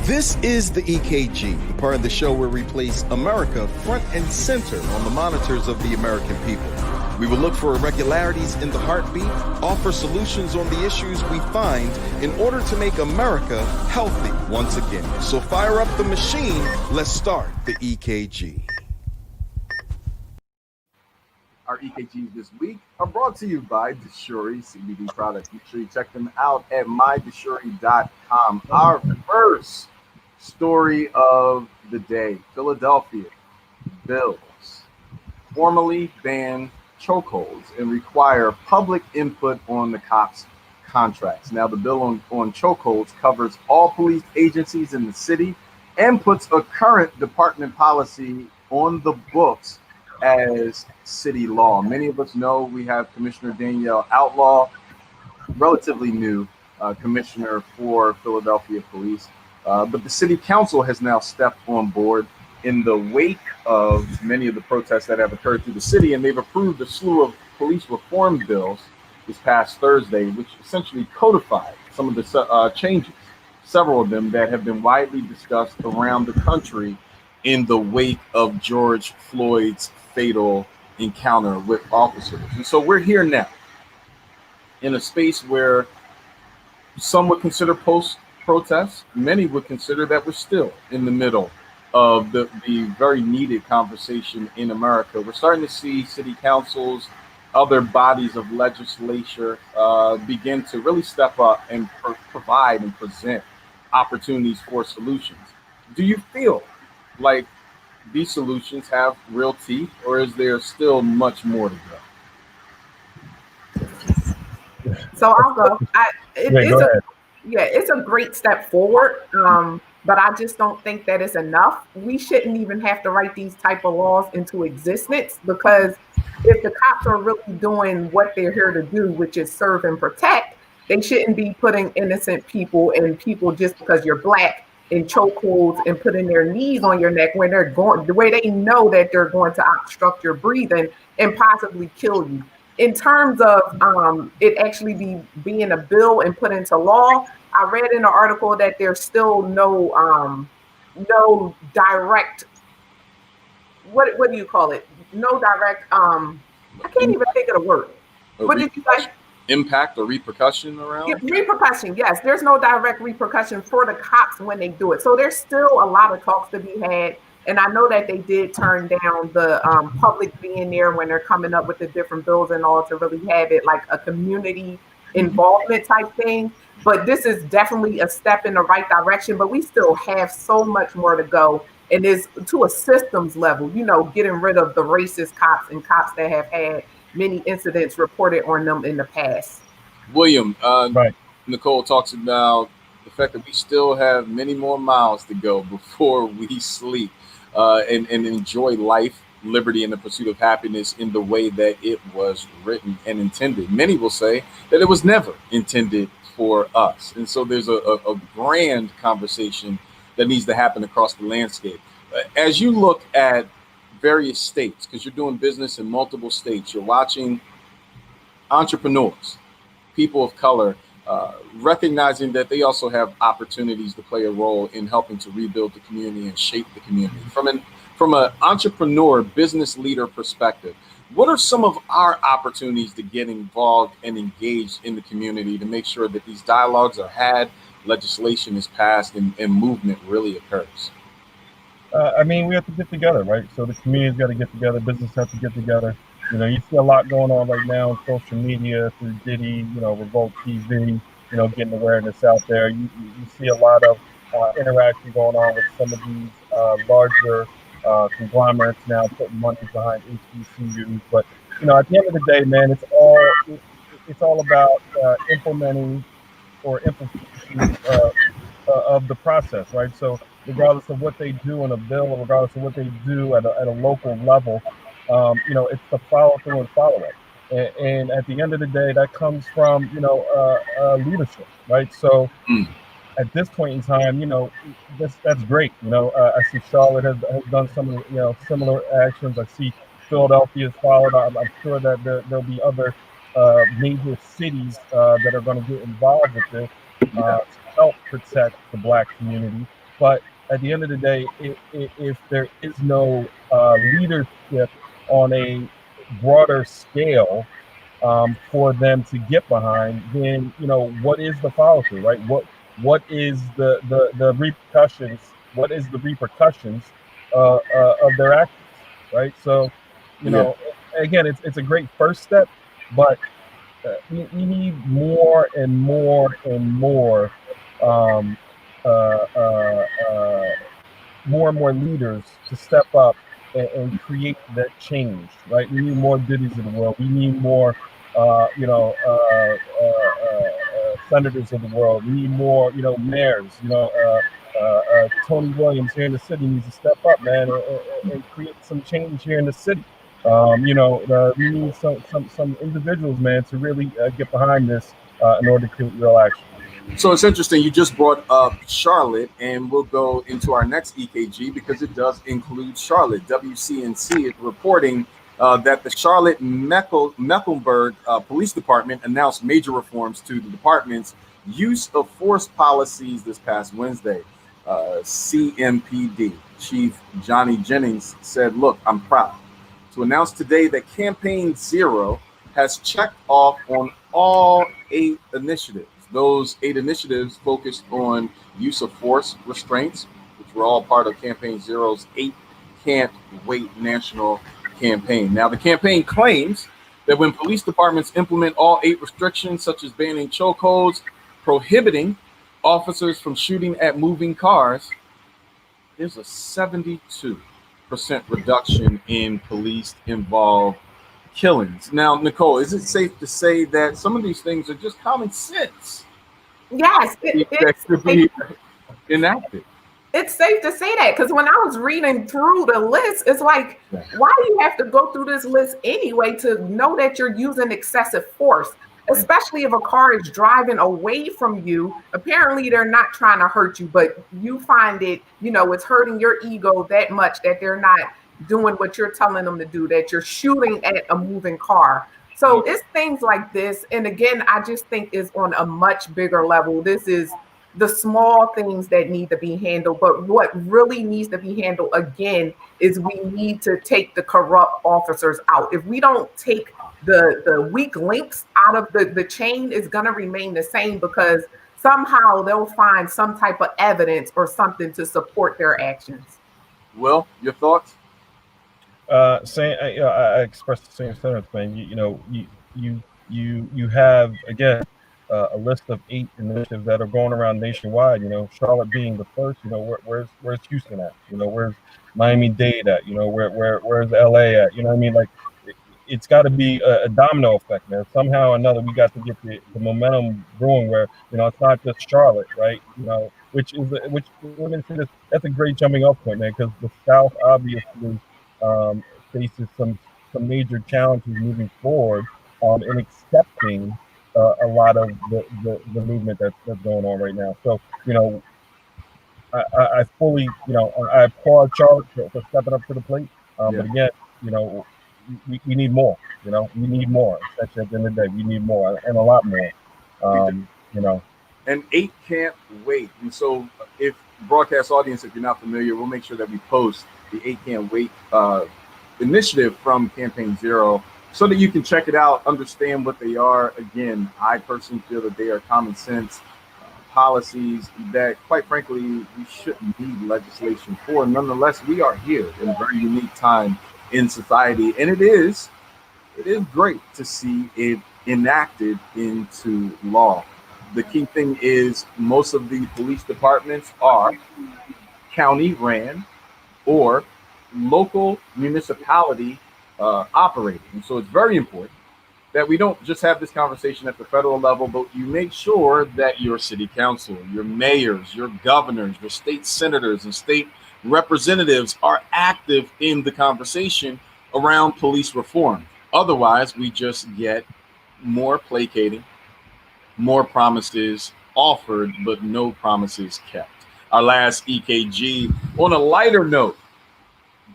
This is the EKG, the part of the show where we place America front and center on the monitors of the American people. We will look for irregularities in the heartbeat, offer solutions on the issues we find in order to make America healthy once again. So fire up the machine. Let's start the EKG. Our EKGs this week are brought to you by DASHURI CBD products. Make sure you check them out at mydashuri.com. Our first story of the day: Philadelphia bills formally ban chokeholds and require public input on the cops' contracts. Now, the bill on chokeholds covers all police agencies in the city and puts a current department policy on the books as city law. Many of us know we have Commissioner Danielle Outlaw, relatively new commissioner for Philadelphia Police, but the city council has now stepped on board in the wake of many of the protests that have occurred through the city, and they've approved a slew of police reform bills this past Thursday, which essentially codified some of the changes, several of them that have been widely discussed around the country in the wake of George Floyd's fatal encounter with officers. And so we're here now in a space where some would consider post-protest, many would consider that we're still in the middle of the very needed conversation in America. We're starting to see city councils, other bodies of legislature begin to really step up and provide and present opportunities for solutions. Do you feel like these solutions have real teeth, or is there still much more to go? So I'll go. Yeah, it's a great step forward. But I just don't think that it's enough. We shouldn't even have to write these type of laws into existence, because if the cops are really doing what they're here to do, which is serve and protect, they shouldn't be putting innocent people and people just because you're black in chokeholds and putting their knees on your neck when they're going the way they know that they're going to obstruct your breathing and possibly kill you. In terms of it actually being a bill and put into law, I read in the article that there's still no direct, what do you call it? No direct I can't even think of the word. What did you say? Impact or repercussion around? Yeah, repercussion, yes. There's no direct repercussion for the cops when they do it. So there's still a lot of talks to be had. And I know that they did turn down the public being there when they're coming up with the different bills and all to really have it like a community involvement type thing. But this is definitely a step in the right direction. But we still have so much more to go. And it's to a systems level, getting rid of the racist cops and cops that have had many incidents reported on them in the past. William, Nicole talks about the fact that we still have many more miles to go before we sleep and enjoy life, liberty, and the pursuit of happiness in the way that it was written and intended. Many will say that it was never intended for us. And so there's a grand conversation that needs to happen across the landscape. As you look at various states, because you're doing business in multiple states, you're watching entrepreneurs, people of color, recognizing that they also have opportunities to play a role in helping to rebuild the community and shape the community. From an entrepreneur, business leader perspective, what are some of our opportunities to get involved and engaged in the community to make sure that these dialogues are had, legislation is passed, and movement really occurs? We have to get together, right? So the community's got to get together, business has to get together. You see a lot going on right now on social media through Diddy, Revolt TV, getting awareness out there. You see a lot of interaction going on with some of these larger conglomerates now putting money behind HBCUs. But, at the end of the day, man, it's all about implementing or implementation of the process, right? So regardless of what they do in a bill, or regardless of what they do at a local level, it's the follow through and follow up. And at the end of the day, that comes from, leadership, right? So at this point in time, that's great. I see Charlotte has done some, similar actions. I see Philadelphia's followed. I'm sure that there'll be other major cities that are going to get involved with this to help protect the Black community. But at the end of the day, if there is no leadership on a broader scale for them to get behind, then what is the follow through, right? What is the repercussions? What is the repercussions of their actions, right? So again, it's a great first step, but we need more and more and more. More and more leaders to step up and create that change, right? We need more Diddy's in the world. We need more, senators of the world. We need more, mayors. Tony Williams here in the city needs to step up, man, and create some change here in the city. We need some individuals, man, to really get behind this in order to create real action. So it's interesting. You just brought up Charlotte, and we'll go into our next EKG because it does include Charlotte. WCNC is reporting that the Charlotte Mecklenburg Police Department announced major reforms to the department's use of force policies this past Wednesday. CMPD Chief Johnny Jennings said, "Look, I'm proud to announce today that Campaign Zero has checked off on all 8 initiatives. Those 8 initiatives focused on use of force restraints, which were all part of Campaign Zero's 8 Can't Wait national campaign. Now, the campaign claims that when police departments implement all 8 restrictions, such as banning chokeholds, prohibiting officers from shooting at moving cars, there's a 72% reduction in police-involved killings. Now, Nicole, is it safe to say that some of these things are just common sense Yes, that could be enacted. It's safe to say that, because when I was reading through the list, it's like, why do you have to go through this list anyway to know that you're using excessive force? Especially if a car is driving away from you. Apparently, they're not trying to hurt you, but you find it, it's hurting your ego that much that they're not doing what you're telling them to do, that you're shooting at a moving car. So it's things like this. And again, I just think is on a much bigger level. This is the small things that need to be handled. But what really needs to be handled again is we need to take the corrupt officers out. If we don't take the weak links out of the chain, is going to remain the same, because somehow they'll find some type of evidence or something to support their actions. Will, your thoughts? I express the same sentiments, man. You have, again, a list of 8 initiatives that are going around nationwide. Charlotte being the first. Where's Houston at? Where's Miami-Dade at? Where's LA at? What I mean? Like, it's got to be a domino effect, man. Somehow or another, we got to get the momentum brewing where, it's not just Charlotte, right? Which that's a great jumping off point, man, because the South obviously faces some major challenges moving forward in accepting a lot of the movement that's going on right now. So, I fully, I applaud Charlotte for stepping up to the plate. But again, we need more. We need more. Especially at the end of the day, we need more and a lot more. And 8 can't wait. And so, if broadcast audience, if you're not familiar, we'll make sure that we post the 8 Can't Wait initiative from Campaign Zero, so that you can check it out, understand what they are. Again, I personally feel that they are common sense policies that, quite frankly, we shouldn't need legislation for. Nonetheless, we are here in a very unique time in society, and it is great to see it enacted into law. The key thing is most of the police departments are county ran or local municipality operating. And so it's very important that we don't just have this conversation at the federal level, but you make sure that your city council, your mayors, your governors, your state senators and state representatives are active in the conversation around police reform. Otherwise, we just get more placating, more promises offered, but no promises kept. Our last EKG, on a lighter note,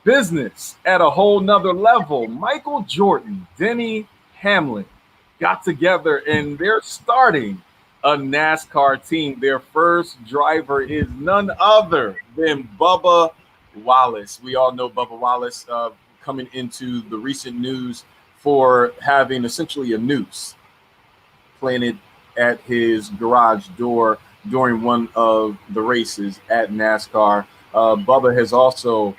business at a whole nother level. Michael Jordan, Denny Hamlin got together and they're starting a NASCAR team. Their first driver is none other than Bubba Wallace. We all know Bubba Wallace coming into the recent news for having essentially a noose planted at his garage door during one of the races at NASCAR. Bubba has also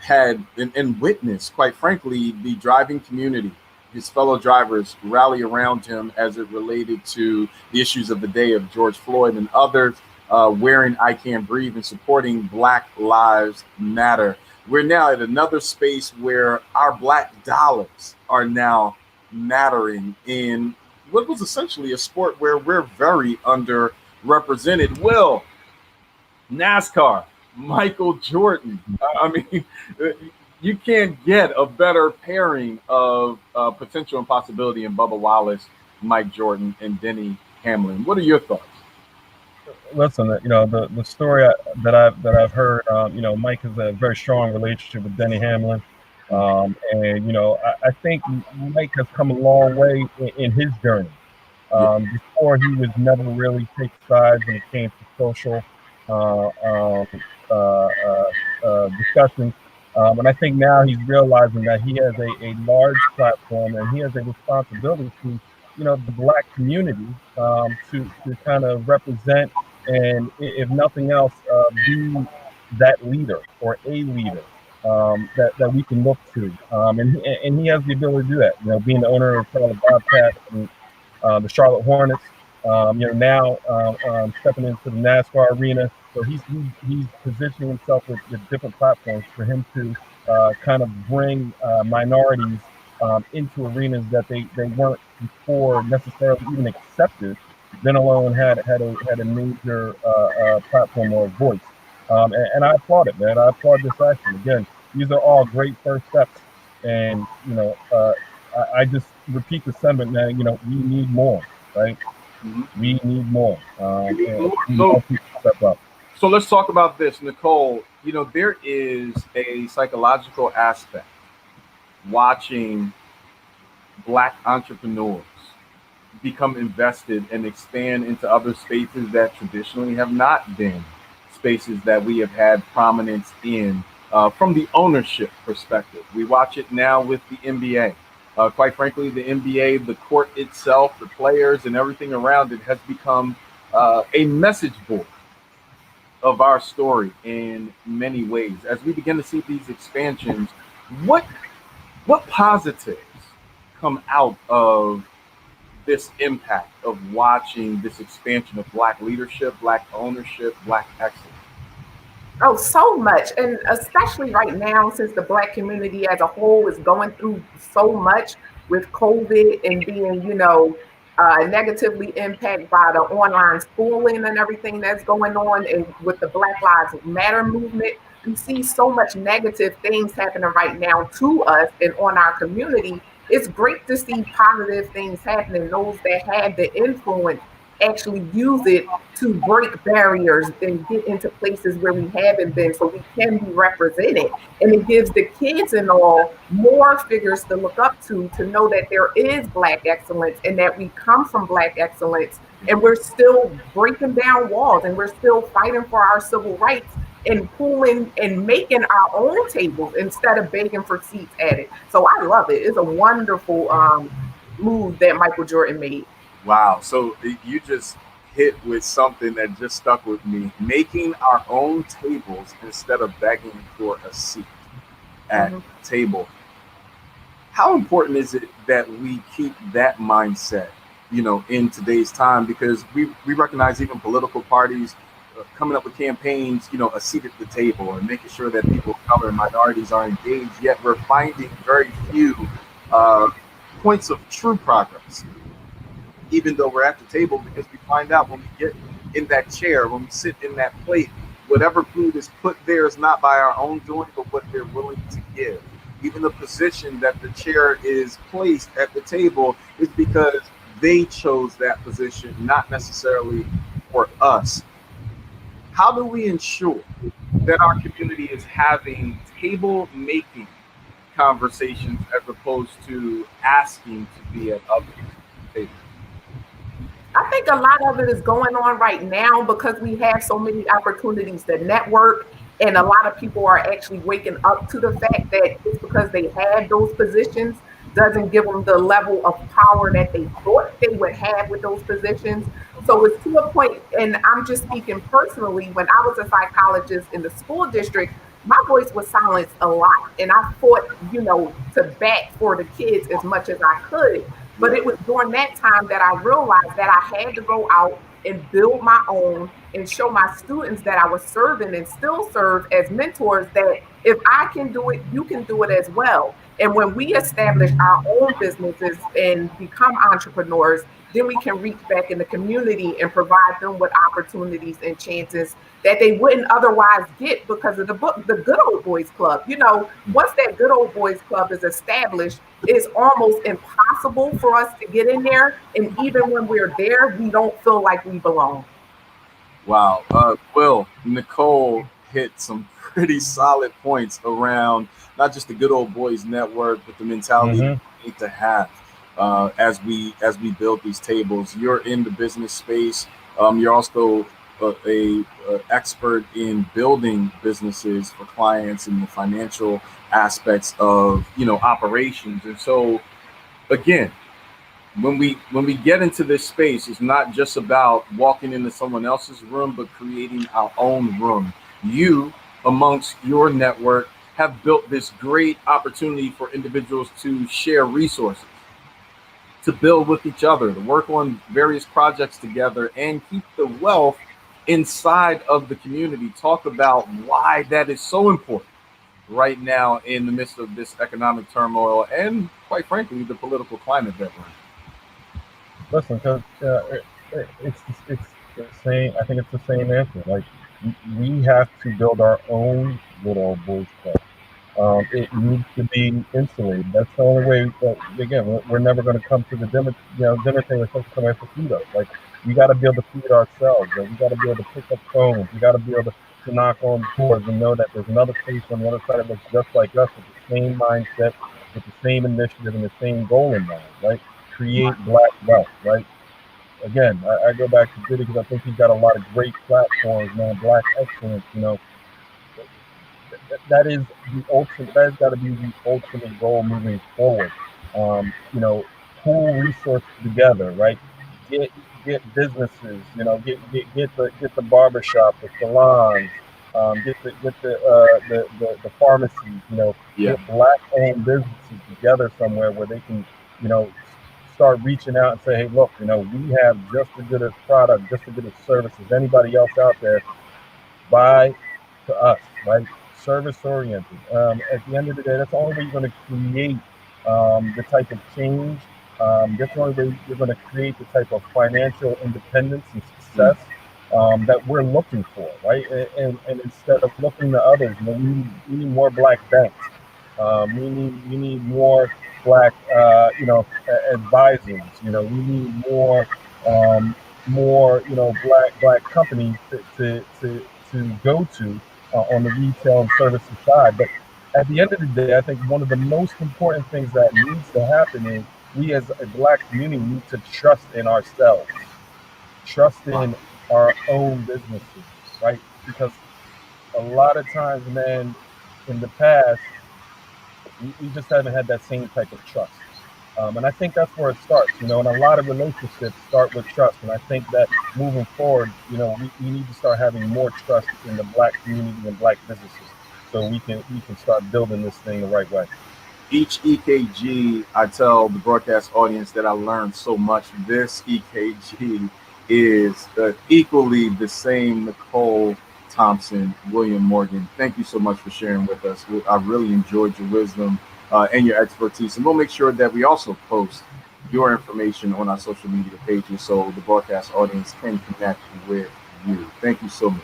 had and witnessed, quite frankly, the driving community, his fellow drivers, rally around him as it related to the issues of the day of George Floyd and others, wearing I Can't Breathe and supporting Black Lives Matter. We're now at another space where our black dollars are now mattering in what was essentially a sport where we're very underrepresented. Will, NASCAR, Michael Jordan. I mean, you can't get a better pairing of potential and possibility in Bubba Wallace, Mike Jordan, and Denny Hamlin. What are your thoughts? Listen, the story that I've heard, Mike has a very strong relationship with Denny Hamlin. And I think Mike has come a long way in his journey. Before, he was never really take sides when it came to social discussions. And I think now he's realizing that he has a large platform and he has a responsibility to, the Black community to kind of represent and, if nothing else, be that leader or a leader that we can look to. And he has the ability to do that, being the owner of Charlotte Bobcats and the Charlotte Hornets, now stepping into the NASCAR arena. So he's positioning himself with different platforms for him to kind of bring minorities into arenas that they weren't before necessarily even accepted then alone had a major platform or voice. And I applaud it, man. I applaud this action. Again, these are all great first steps. And, I just repeat the sentiment, man, we need more, right? We need more. Step up. So let's talk about this, Nicole. There is a psychological aspect watching Black entrepreneurs become invested and expand into other spaces that traditionally have not been spaces that we have had prominence in from the ownership perspective. We watch it now with the NBA. Quite frankly, the NBA, the court itself, the players, and everything around it has become a message board of our story in many ways. As we begin to see these expansions, what positives come out of this impact of watching this expansion of Black leadership, Black ownership, Black excellence? Oh, so much. And especially right now, since the Black community as a whole is going through so much with COVID and being, negatively impacted by the online schooling and everything that's going on, and with the Black Lives Matter movement, we see so much negative things happening right now to us and on our community. It's great to see positive things happening. Those that have the influence actually use it to break barriers and get into places where we haven't been, so we can be represented. And it gives the kids and all more figures to look up to know that there is Black excellence and that we come from Black excellence, and we're still breaking down walls and we're still fighting for our civil rights and pulling and making our own tables instead of begging for seats at it. So I love it. It's a wonderful move that Michael Jordan made. Wow. So you just hit with something that just stuck with me. Making our own tables instead of begging for a seat at the table. How important is it that we keep that mindset, in today's time? Because we recognize even political parties coming up with campaigns, a seat at the table and making sure that people of color and minorities are engaged, yet we're finding very few points of true progress, even though we're at the table, because we find out when we get in that chair, when we sit in that plate, whatever food is put there is not by our own doing, but what they're willing to give. Even the position that the chair is placed at the table is because they chose that position, not necessarily for us. How do we ensure that our community is having table-making conversations as opposed to asking to be at other tables? I think a lot of it is going on right now because we have so many opportunities to network, and a lot of people are actually waking up to the fact that just because they had those positions doesn't give them the level of power that they thought they would have with those positions. So it's to a point, and I'm just speaking personally, when I was a psychologist in the school district, my voice was silenced a lot. And I fought, to bat for the kids as much as I could. But it was during that time that I realized that I had to go out and build my own and show my students that I was serving and still serve as mentors, that if I can do it, you can do it as well. And when we establish our own businesses and become entrepreneurs, then we can reach back in the community and provide them with opportunities and chances that they wouldn't otherwise get because of the Good Old Boys Club. Once that Good Old Boys Club is established, it's almost impossible for us to get in there. And even when we're there, we don't feel like we belong. Wow. Will, Nicole hit some pretty solid points around not just the Good Old Boys Network, but the mentality we need to have as we build these tables. You're in the business space. You're also a expert in building businesses for clients and the financial aspects of operations. And so again, when we get into this space, it's not just about walking into someone else's room, but creating our own room. You, amongst your network, have built this great opportunity for individuals to share resources, to build with each other, to work on various projects together, and keep the wealth inside of the community. Talk about why that is so important right now in the midst of this economic turmoil and, quite frankly, the political climate that we're in. Listen, because it's the same. I think it's the same answer. Like we have to build our own little boys club. It needs to be insulated. That's the only way. That, again, we're never going to come to the dinner table and somebody has to feed us. Like we got to be able to feed ourselves. Like, we got to be able to pick up phones. We got to be able to knock on doors and know that there's another face on the other side that looks just like us with the same mindset, with the same initiative and the same goal in mind. Right? Create black wealth. Right? Again, I go back to Diddy because I think he's got a lot of great platforms, man. Black excellence. That is the ultimate. That has got to be the ultimate goal moving forward. Pool resources together, right? Get businesses. Get the barbershop, the salons, get the pharmacies. Get black-owned businesses together somewhere where they can, start reaching out and say, hey, look, we have just as good a product, just as good a service as anybody else out there. Buy to us, right? Service oriented. At the end of the day, that's the only way you're going to create the type of change. That's the only way you're going to create the type of financial independence and success that we're looking for, right? And instead of looking to others, we need more black banks. We need more black, advisors. We need more, black companies to go to on the retail and services side. But at the end of the day, I think one of the most important things that needs to happen is we as a black community need to trust in ourselves, trust in our own businesses, right? Because a lot of times, man, in the past, we just haven't had that same type of trust. And I think that's where it starts, and a lot of relationships start with trust. And I think that moving forward, we need to start having more trust in the black community and black businesses so we can start building this thing the right way. Each EKG, I tell the broadcast audience that I learned so much. This EKG is equally the same Nicole, Thompson, William Morgan. Thank you so much for sharing with us. I really enjoyed your wisdom and your expertise. And we'll make sure that we also post your information on our social media pages so the broadcast audience can connect with you. Thank you so much.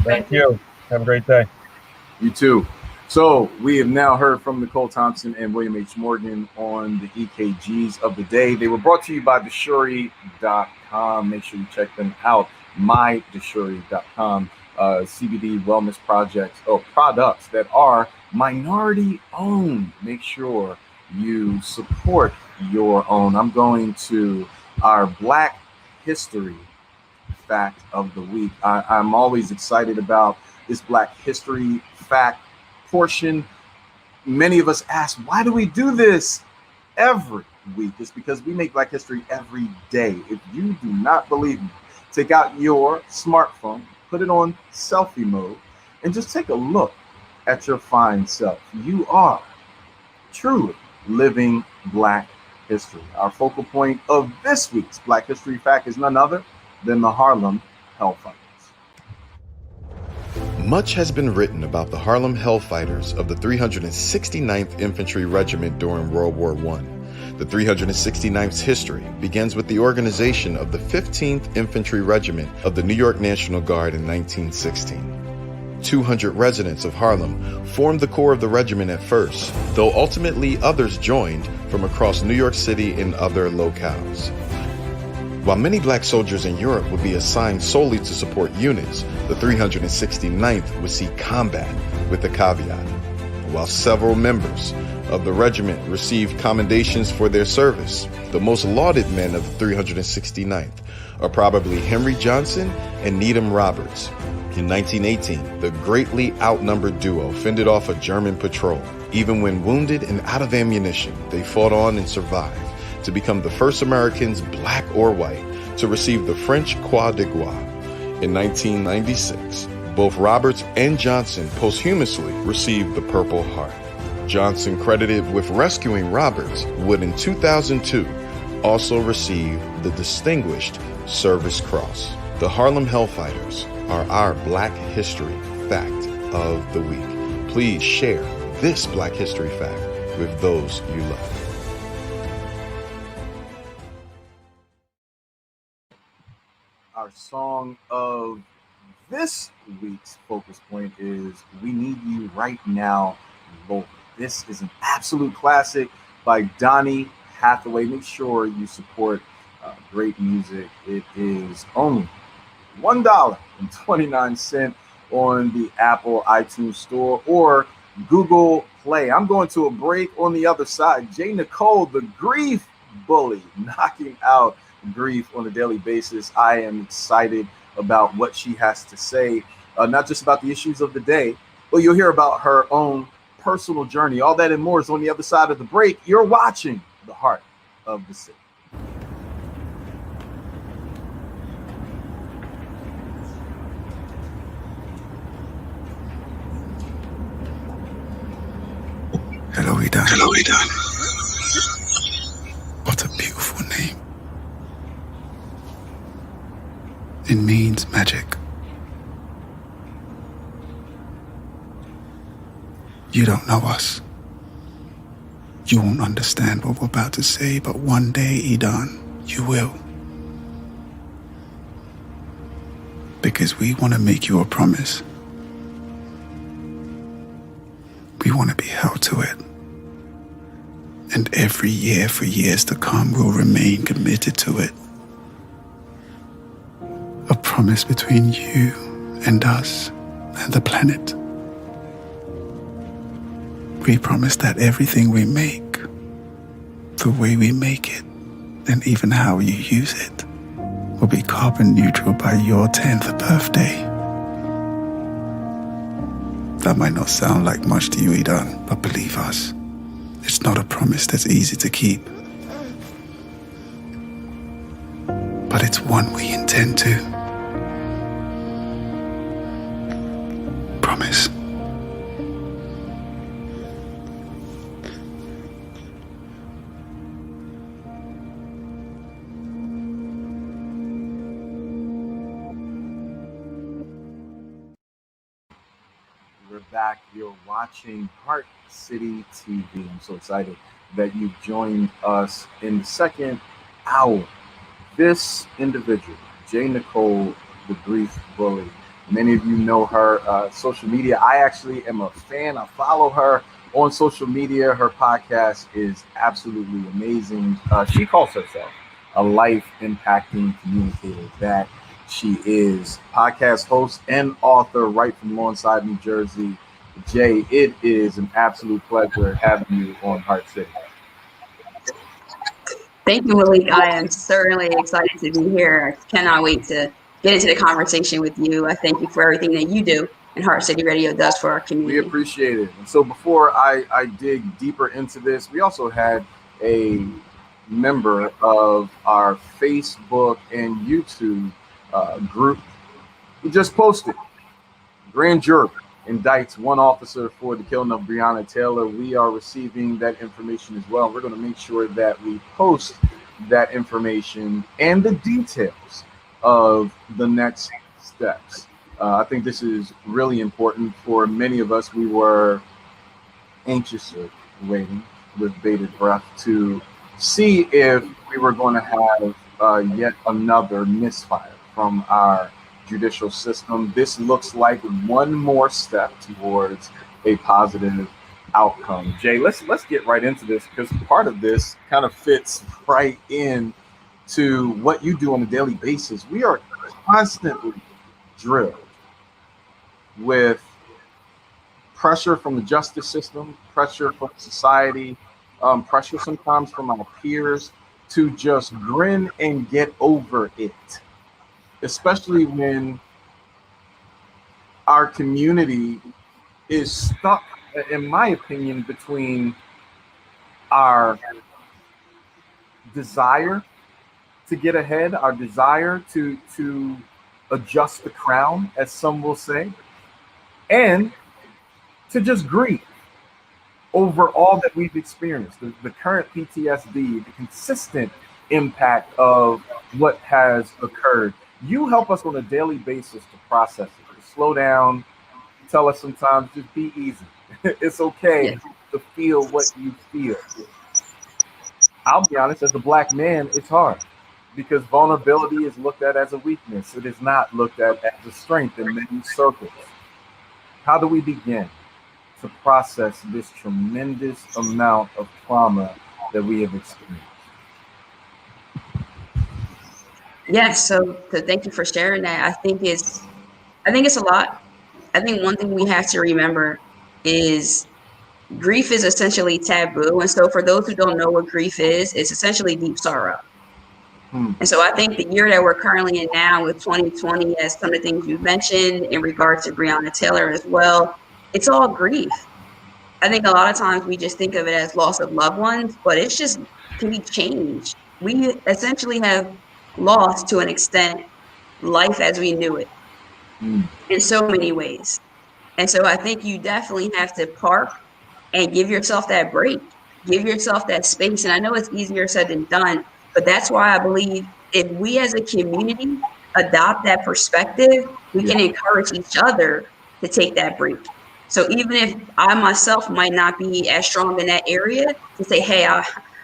Thank you. Have a great day. You too. So we have now heard from Nicole Thompson and William H. Morgan on the EKGs of the day. They were brought to you by DASHURI.com. Make sure you check them out. MyDASHURI.com. CBD wellness products that are minority owned. Make sure you support your own. I'm going to our Black History fact of the week. I'm always excited about this Black History fact portion. Many of us ask, why do we do this every week? It's because we make Black history every day. If you do not believe me, take out your smartphone, put it on selfie mode, and just take a look at your fine self. You are truly living Black history. Our focal point of this week's Black History fact is none other than the Harlem Hellfighters. Much has been written about the Harlem Hellfighters of the 369th Infantry Regiment during World War I. The 369th's history begins with the organization of the 15th Infantry Regiment of the New York National Guard in 1916. 200 residents of Harlem formed the core of the regiment at first, though ultimately others joined from across New York City and other locales. While many black soldiers in Europe would be assigned solely to support units, the 369th would see combat with a caveat. While several members of the regiment received commendations for their service, the most lauded men of the 369th are probably Henry Johnson and Needham Roberts. In 1918, the greatly outnumbered duo fended off a German patrol. Even when wounded and out of ammunition, they fought on and survived to become the first Americans, black or white, to receive the French Croix de Guerre. In 1996, both Roberts and Johnson posthumously received the Purple Heart. Johnson, credited with rescuing Roberts, would in 2002 also receive the Distinguished Service Cross. The Harlem Hellfighters are our Black History fact of the week. Please share this Black History fact with those you love. song of this week's focus point is We Need You Right Now, Lord. This is an absolute classic by Donny Hathaway. Make sure you support great music. It is only $1.29 on the Apple iTunes Store or Google Play. I'm going to a break. On the other side, Nicole, the grief bully, knocking out grief on a daily basis. I am excited about what she has to say, not just about the issues of the day, but you'll hear about her own personal journey. All that and more is on the other side of the break. You're watching The Heart of the City. Hello, Idan. Hello, Idan. What a beautiful name. It means magic. You don't know us. You won't understand what we're about to say, but one day, Idan, you will. Because we want to make you a promise. We want to be held to it. And every year for years to come, we'll remain committed to it. A promise between you and us and the planet. We promise that everything we make, the way we make it, and even how you use it, will be carbon neutral by your 10th birthday. That might not sound like much to you, Idan, but believe us, it's not a promise that's easy to keep. But it's one we intend to. Promise. We're back. You're watching HeartCity TV. I'm so excited that you've joined us in the second hour. This individual, Nicole, the grief bully. Many of you know her social media. I actually am a fan. I follow her on social media. Her podcast is absolutely amazing. She calls herself a life-impacting communicator that she is. Podcast host and author right from Lawnside, New Jersey. Jay, it is an absolute pleasure having you on HeartCity. Thank you, Malik. I am certainly excited to be here. I cannot wait to get into the conversation with you. I thank you for everything that you do and HeartCity Radio does for our community. We appreciate it. And so before I dig deeper into this, we also had a member of our Facebook and YouTube group who just posted. Grand jury indicts one officer for the killing of Breonna Taylor. We are receiving that information as well. We're going to make sure that we post that information and the details of the next steps. I think this is really important for many of us. We were anxiously waiting with bated breath to see if we were going to have yet another misfire from our judicial system. This looks like one more step towards a positive outcome. Jay, let's get right into this, because part of this kind of fits right in to what you do on a daily basis. We are constantly drilled with pressure from the justice system, pressure from society, pressure sometimes from our peers to just grin and get over it, especially when our community is stuck, in my opinion, between our desire to get ahead, our desire to adjust the crown, as some will say, and to just grieve over all that we've experienced, the current PTSD, the consistent impact of what has occurred. You help us on a daily basis to process it, to slow down, tell us sometimes just be easy. It's okay to feel what you feel. I'll be honest, as a black man, it's hard. because vulnerability is looked at as a weakness. It is not looked at as a strength in many circles. How do we begin to process this tremendous amount of trauma that we have experienced? Yes, so thank you for sharing that. I think it's a lot. I think one thing we have to remember is grief is essentially taboo. And so for those who don't know what grief is, it's essentially deep sorrow. And so I think the year that we're currently in now with 2020, as some of the things you mentioned in regards to Breonna Taylor as well, it's all grief. I think a lot of times we just think of it as loss of loved ones, but it's just can be changed. We essentially have lost, to an extent, life as we knew it in so many ways. And so I think you definitely have to park and give yourself that break, give yourself that space. And I know it's easier said than done, but that's why I believe if we as a community adopt that perspective, we can encourage each other to take that break. So even if I myself might not be as strong in that area, to say, hey,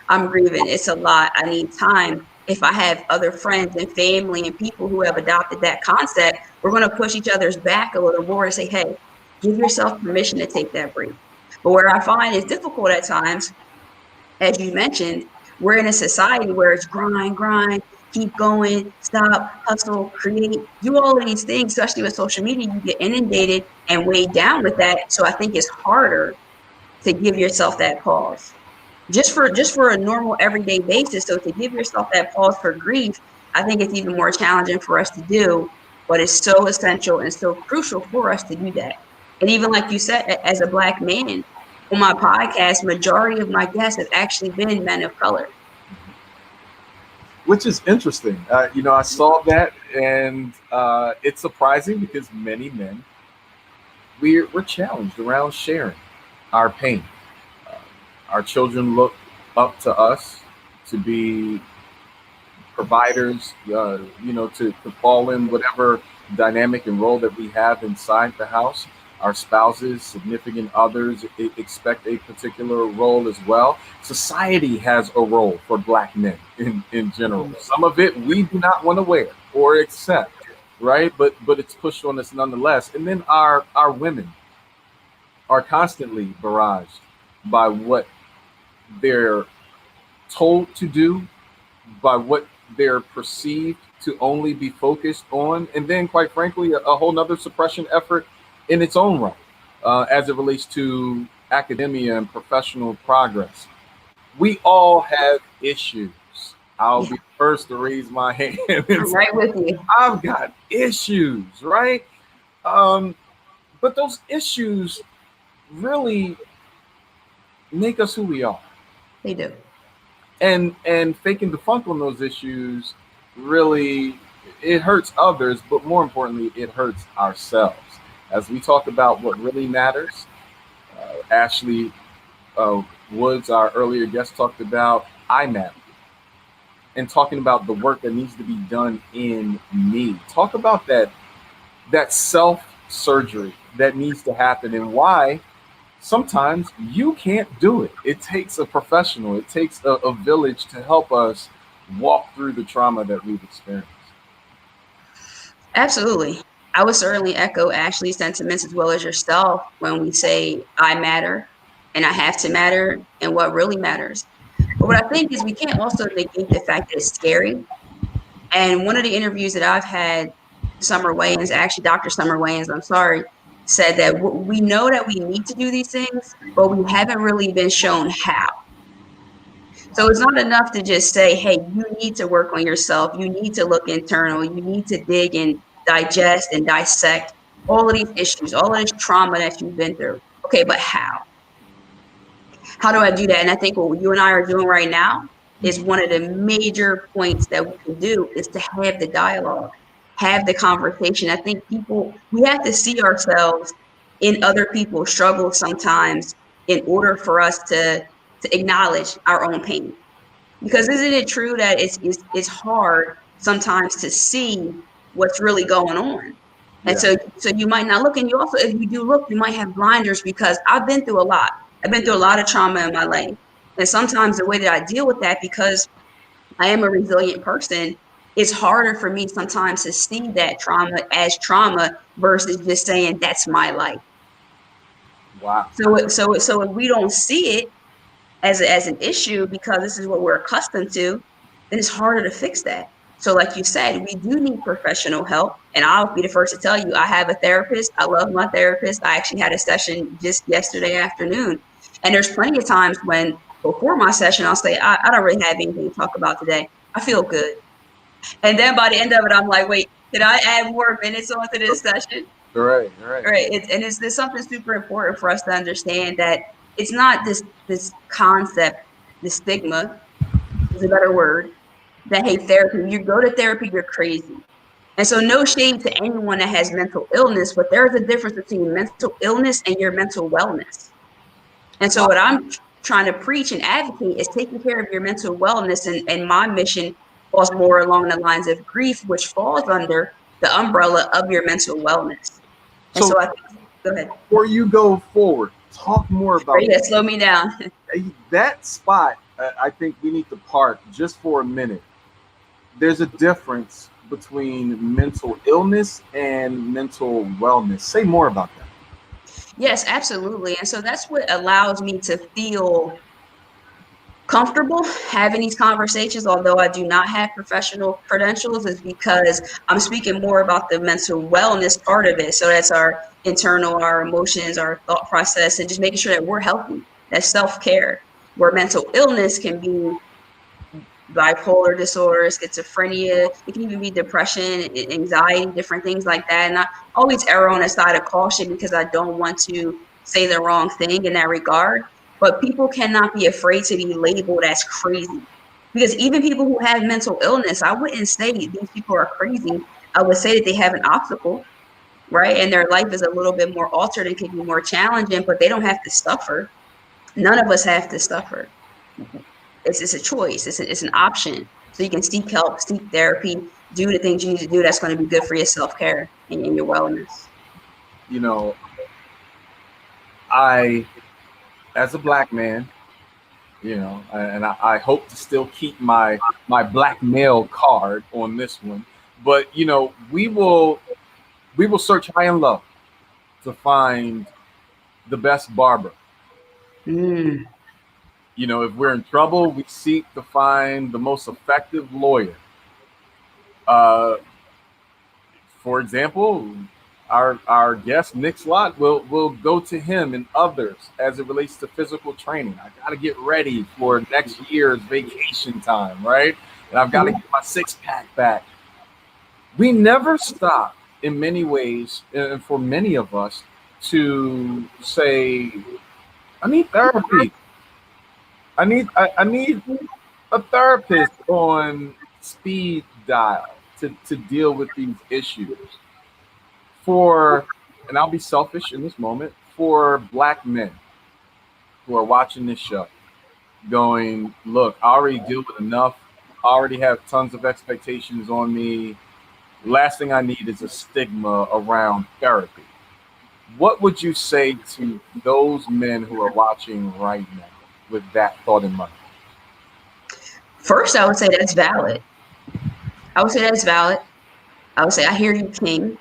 I'm grieving, it's a lot, I need time. If I have other friends and family and people who have adopted that concept, we're going to push each other's back a little more to say, hey, give yourself permission to take that break. But where I find it's difficult at times, as you mentioned, we're in a society where it's grind, keep going, stop, hustle, create, do all of these things, especially with social media. You get inundated and weighed down with that. So I think it's harder to give yourself that pause. Just for a normal everyday basis. So to give yourself that pause for grief, I think it's even more challenging for us to do, but it's so essential and so crucial for us to do that. And even like you said, as a Black man, on my podcast, majority of my guests have actually been men of color. Which is interesting. I saw that, and it's surprising because many men, we're challenged around sharing our pain. Our children look up to us to be providers, to fall in whatever dynamic and role that we have inside the house. Our spouses, significant others expect a particular role as well. Society has a role for Black men in general. Some of it we do not want to wear or accept, right? But it's pushed on us nonetheless. And then our women are constantly barraged by what they're told to do, by what they're perceived to only be focused on, and then quite frankly a whole nother suppression effort in its own right as it relates to academia and professional progress. We all have issues. I'll be first to raise my hand. I'm right with you. I've got issues, right? But those issues really make us who we are. They do. And faking the funk on those issues really, it hurts others, but more importantly, it hurts ourselves. As we talk about what really matters, Ashley Woods, our earlier guest, talked about I matter, and talking about the work that needs to be done in me. Talk about that self-surgery that needs to happen, and why sometimes you can't do it. It takes a professional, it takes a village to help us walk through the trauma that we've experienced. Absolutely. I would certainly echo Ashley's sentiments as well as yourself when we say I matter and I have to matter and what really matters. But what I think is we can't also negate the fact that it's scary. And one of the interviews that I've had, Summer Wayans, actually Dr. Summer Wayans, I'm sorry, said that we know that we need to do these things, but we haven't really been shown how. So it's not enough to just say, hey, you need to work on yourself. You need to look internal. You need to dig and digest and dissect all of these issues, all of this trauma that you've been through. Okay, but how? How do I do that? And I think what you and I are doing right now is one of the major points that we can do is to have the dialogue, have the conversation. I think we have to see ourselves in other people's struggles sometimes in order for us to acknowledge our own pain. Because isn't it true that it's hard sometimes to see what's really going on? And so you might not look, and you also, if you do look, you might have blinders, because I've been through a lot. I've been through a lot of trauma in my life. And sometimes the way that I deal with that, because I am a resilient person, it's harder for me sometimes to see that trauma as trauma versus just saying that's my life. Wow. So if we don't see it as an issue because this is what we're accustomed to, then it's harder to fix that. So like you said, we do need professional help. And I'll be the first to tell you, I have a therapist. I love my therapist. I actually had a session just yesterday afternoon. And there's plenty of times when before my session, I'll say, I don't really have anything to talk about today. I feel good. And then by the end of it, I'm like, wait, did I add more minutes onto this session? Right. Right. It's something super important for us to understand that it's not this concept, the stigma is a better word, that hey, therapy, you go to therapy, you're crazy. And so no shade to anyone that has mental illness, but there's a difference between mental illness and your mental wellness. And so what I'm trying to preach and advocate is taking care of your mental wellness. And my mission falls more along the lines of grief, which falls under the umbrella of your mental wellness. And so I think, go ahead. Before you go forward, talk more about yeah, slow me down. That spot. I think we need to park just for a minute. There's a difference between mental illness and mental wellness. Say more about that. Yes, absolutely. And so that's what allows me to feel comfortable having these conversations, although I do not have professional credentials, is because I'm speaking more about the mental wellness part of it. So that's our internal, our emotions, our thought process, and just making sure that we're healthy. That's self-care. Where mental illness can be bipolar disorder, schizophrenia, it can even be depression, anxiety, different things like that. And I always err on the side of caution because I don't want to say the wrong thing in that regard. But people cannot be afraid to be labeled as crazy. Because even people who have mental illness, I wouldn't say these people are crazy. I would say that they have an obstacle, right? And their life is a little bit more altered and can be more challenging, but they don't have to suffer. None of us have to suffer. It's a choice. It's an option. So you can seek help, seek therapy, do the things you need to do that's going to be good for your self-care and your wellness. You know, as a black man, you know, and I hope to still keep my black male card on this one, but you know, we will search high and low to find the best barber. You know, if we're in trouble, we seek to find the most effective lawyer. For example, our guest Nixlot will go to him and others as it relates to physical training. I got to get ready for next year's vacation time, right? And I've got to get my six-pack back. We never stop in many ways, and for many of us, to say, I need therapy. I need a therapist on speed dial to deal with these issues. And I'll be selfish in this moment, for black men who are watching this show going, look, I already deal with enough. I already have tons of expectations on me. Last thing I need is a stigma around therapy. What would you say to those men who are watching right now with that thought in mind? First, I would say that's valid. I would say I hear you, King,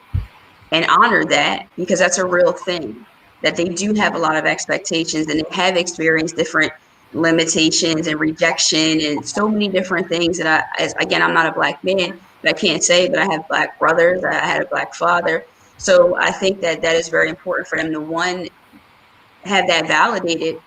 and honor that, because that's a real thing, that they do have a lot of expectations and they have experienced different limitations and rejection and so many different things that I'm not a black man, but I can't say, but I have black brothers, I had a black father. So I think that is very important for them to, one, have that validated,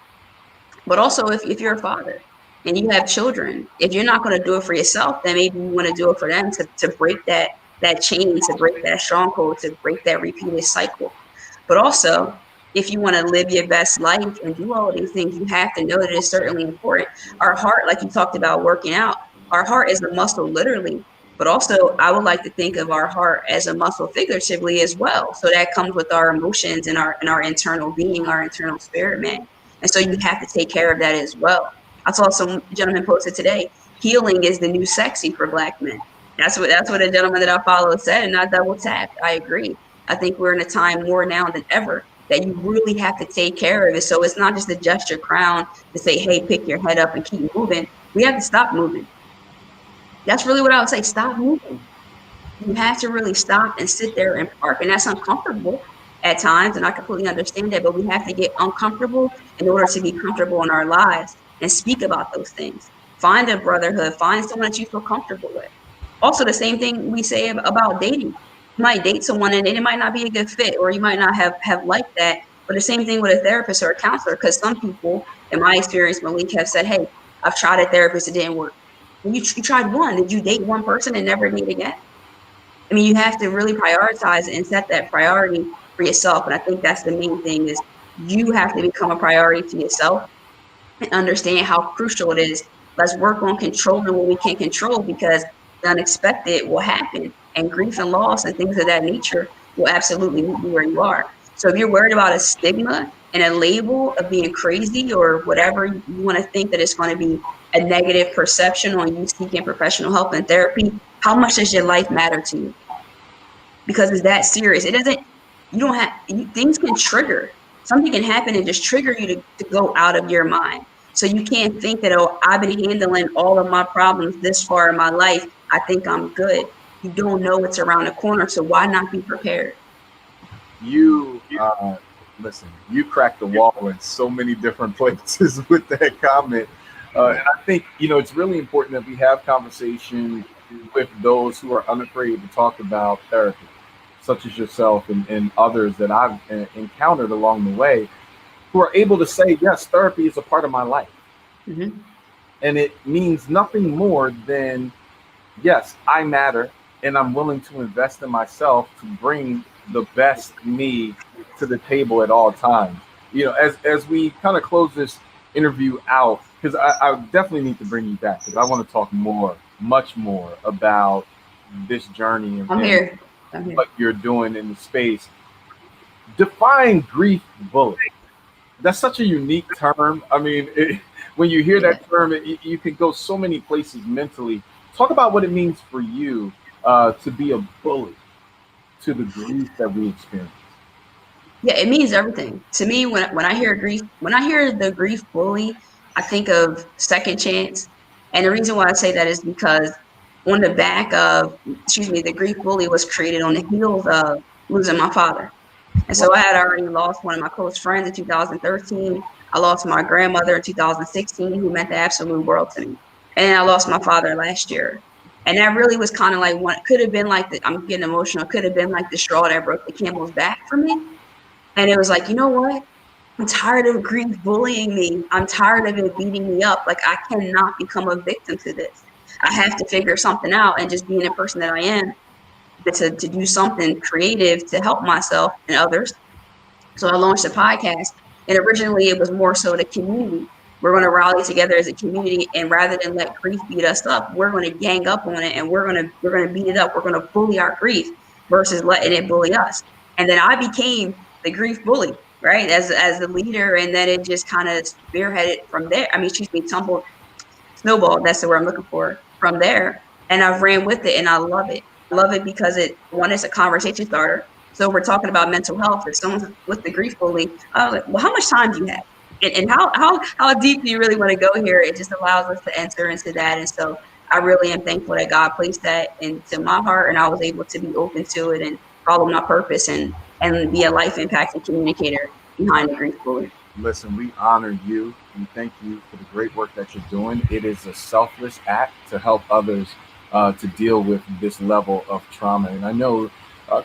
but also if you're a father and you have children, if you're not going to do it for yourself, then maybe you want to do it for them to break that chain, to break that stronghold, to break that repeated cycle. But also, if you want to live your best life and do all of these things, you have to know that it's certainly important. Our heart, like you talked about working out, our heart is a muscle literally, but also I would like to think of our heart as a muscle figuratively as well. So that comes with our emotions and our internal being, our internal spirit, man. And so you have to take care of that as well. I saw some gentleman posted today, healing is the new sexy for black men. That's what a gentleman that I follow said, and I double tapped. I agree. I think we're in a time more now than ever that you really have to take care of it. So it's not just adjust your crown to say, hey, pick your head up and keep moving. We have to stop moving. That's really what I would say. Stop moving. You have to really stop and sit there and park. And that's uncomfortable at times. And I completely understand that. But we have to get uncomfortable in order to be comfortable in our lives and speak about those things. Find a brotherhood. Find someone that you feel comfortable with. Also, the same thing we say about dating. You might date someone and it might not be a good fit, or you might not have liked that. But the same thing with a therapist or a counselor, because some people, in my experience, Malik, have said, hey, I've tried a therapist, it didn't work. When you tried one, did you date one person and never date again? I mean, you have to really prioritize and set that priority for yourself. And I think that's the main thing, is you have to become a priority to yourself and understand how crucial it is. Let's work on controlling what we can't control, because the unexpected will happen, and grief and loss and things of that nature will absolutely meet you where you are. So if you're worried about a stigma and a label of being crazy or whatever, you want to think that it's going to be a negative perception on you seeking professional help and therapy, how much does your life matter to you? Because it's that serious. It doesn't, things can trigger. Something can happen and just trigger you to go out of your mind. So you can't think that, oh, I've been handling all of my problems this far in my life, I think I'm good. You don't know what's around the corner, so why not be prepared? Listen, you cracked the wall in so many different places with that comment. And I think, it's really important that we have conversation with those who are unafraid to talk about therapy, such as yourself and others that I've encountered along the way, who are able to say, yes, therapy is a part of my life. Mm-hmm. And it means nothing more than, yes, I matter, and I'm willing to invest in myself to bring the best me to the table at all times. As we kind of close this interview out, because I definitely need to bring you back, because I want to talk much more about this journey and what you're doing in the space. Define grief bullying. That's such a unique term. I mean, when you hear that term, you can go so many places mentally. Talk about what it means for you to be a bully to the grief that we experience. Yeah, it means everything to me. When I hear grief, when I hear the grief bully, I think of second chance. And the reason why I say that is because on the back of, the grief bully was created on the heels of losing my father. And so I had already lost one of my close friends in 2013. I lost my grandmother in 2016, who meant the absolute world to me. And I lost my father last year. And that really was kind of like could have been like, I'm getting emotional, could have been like the straw that broke the camel's back for me. And it was like, you know what? I'm tired of grief bullying me. I'm tired of it beating me up. Like, I cannot become a victim to this. I have to figure something out, and just being the person that I am, to do something creative to help myself and others. So I launched a podcast, and originally it was more so the community. We're going to rally together as a community, and rather than let grief beat us up, we're going to gang up on it, and we're going to beat it up. We're going to bully our grief versus letting it bully us. And then I became the grief bully, right, as the leader, and then it just kind of spearheaded from there. Snowballed, that's the word I'm looking for, from there. And I've ran with it, and I love it. Love it because it's a conversation starter. So we're talking about mental health. If someone's with the grief bully, I was like, well, how much time do you have? And how deep do you really want to go here? It just allows us to enter into that. And so I really am thankful that God placed that into my heart, and I was able to be open to it and follow my purpose and be a life impacting communicator behind the grief bully. Listen, we honor you and thank you for the great work that you're doing. It is a selfless act to help others to deal with this level of trauma. And I know,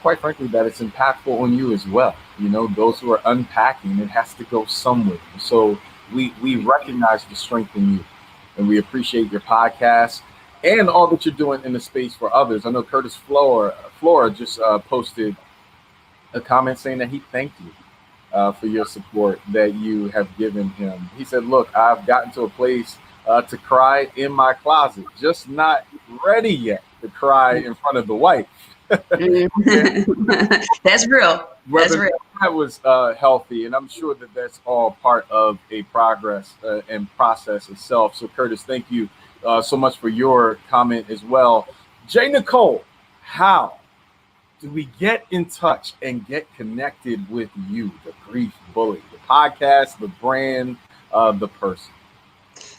quite frankly, that it's impactful on you as well. Those who are unpacking, it has to go somewhere. So we recognize the strength in you, and we appreciate your podcast and all that you're doing in the space for others. I know Curtis Flora just posted a comment saying that he thanked you for your support that you have given him. He said, look, I've gotten to a place to cry in my closet, just not ready yet to cry in front of the wife. That's real. That's real. That was healthy, and I'm sure that that's all part of a progress and process itself. So Curtis, thank you so much for your comment as well. Nicole, how do we get in touch and get connected with you, the Grief Bully, the podcast, the brand, the person?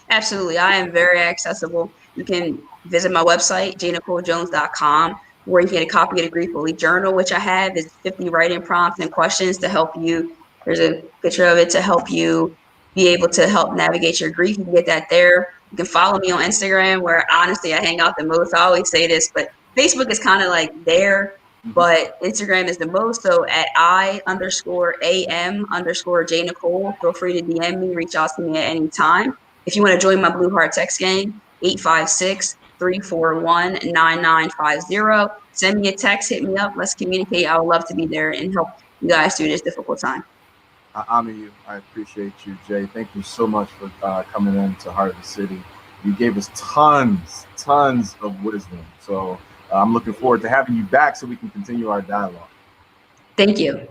Absolutely. I am very accessible. You can visit my website, jnicolejones.com, where you can get a copy of the Grief Bully Journal, which I have. Is 50 writing prompts and questions to help you. There's a picture of it to help you be able to help navigate your grief. You can get that there. You can follow me on Instagram, where honestly I hang out the most. I always say this, but Facebook is kind of like there, but Instagram is the most. So at I_AM_J Nicole, feel free to DM me, reach out to me at any time. If you want to join my Blue Heart text gang, 856-341-9950. Send me a text, hit me up. Let's communicate. I would love to be there and help you guys through this difficult time. I honor you. I appreciate you, Jay. Thank you so much for coming in to Heart of the City. You gave us tons of wisdom. So I'm looking forward to having you back so we can continue our dialogue. Thank you.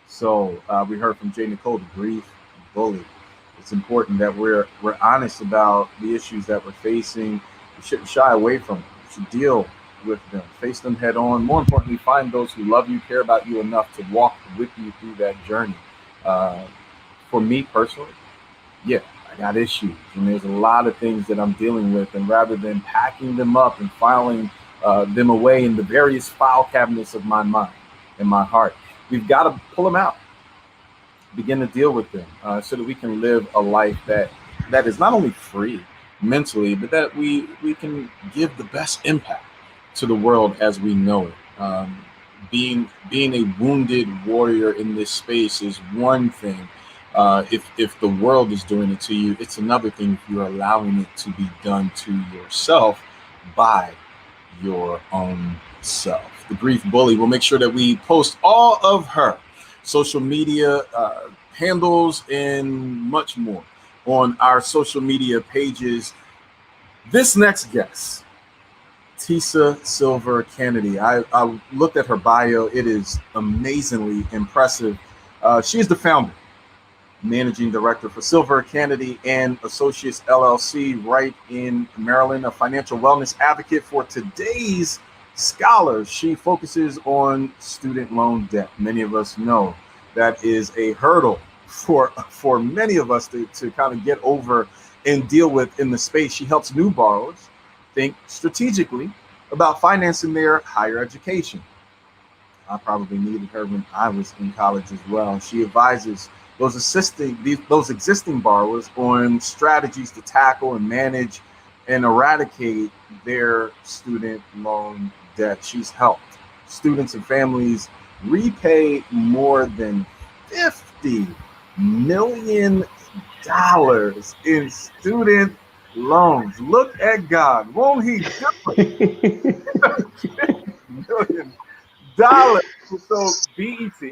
So we heard from J. Nicole, the grief bully. It's important that we're honest about the issues that we're facing. We shouldn't shy away from them. We should deal with them, face them head on. More importantly, find those who love you, care about you enough to walk with you through that journey. For me personally, yeah, I got issues, and there's a lot of things that I'm dealing with, and rather than packing them up and filing them away in the various file cabinets of my mind and my heart, we've got to pull them out, begin to deal with them, so that we can live a life that is not only free mentally, but that we can give the best impact to the world as we know it. Being a wounded warrior in this space is one thing. If the world is doing it to you, it's another thing if you're allowing it to be done to yourself by your own self. The Grief Bully will make sure that we post all of her social media handles and much more on our social media pages. This next guest, Tisa Silver Canady. I looked at her bio. It is amazingly impressive. She is the founder, managing director for Silver Canady and Associates LLC right in Maryland, a financial wellness advocate for today's scholars. She focuses on student loan debt. Many of us know that is a hurdle for many of us to kind of get over and deal with in the space. She helps new borrowers think strategically about financing their higher education. I probably needed her when I was in college as well. She advises those existing borrowers on strategies to tackle and manage and eradicate their student loan debt. She's helped students and families repay more than $50 million in student loans. Look at God. Won't he do it? $50 million. So BET,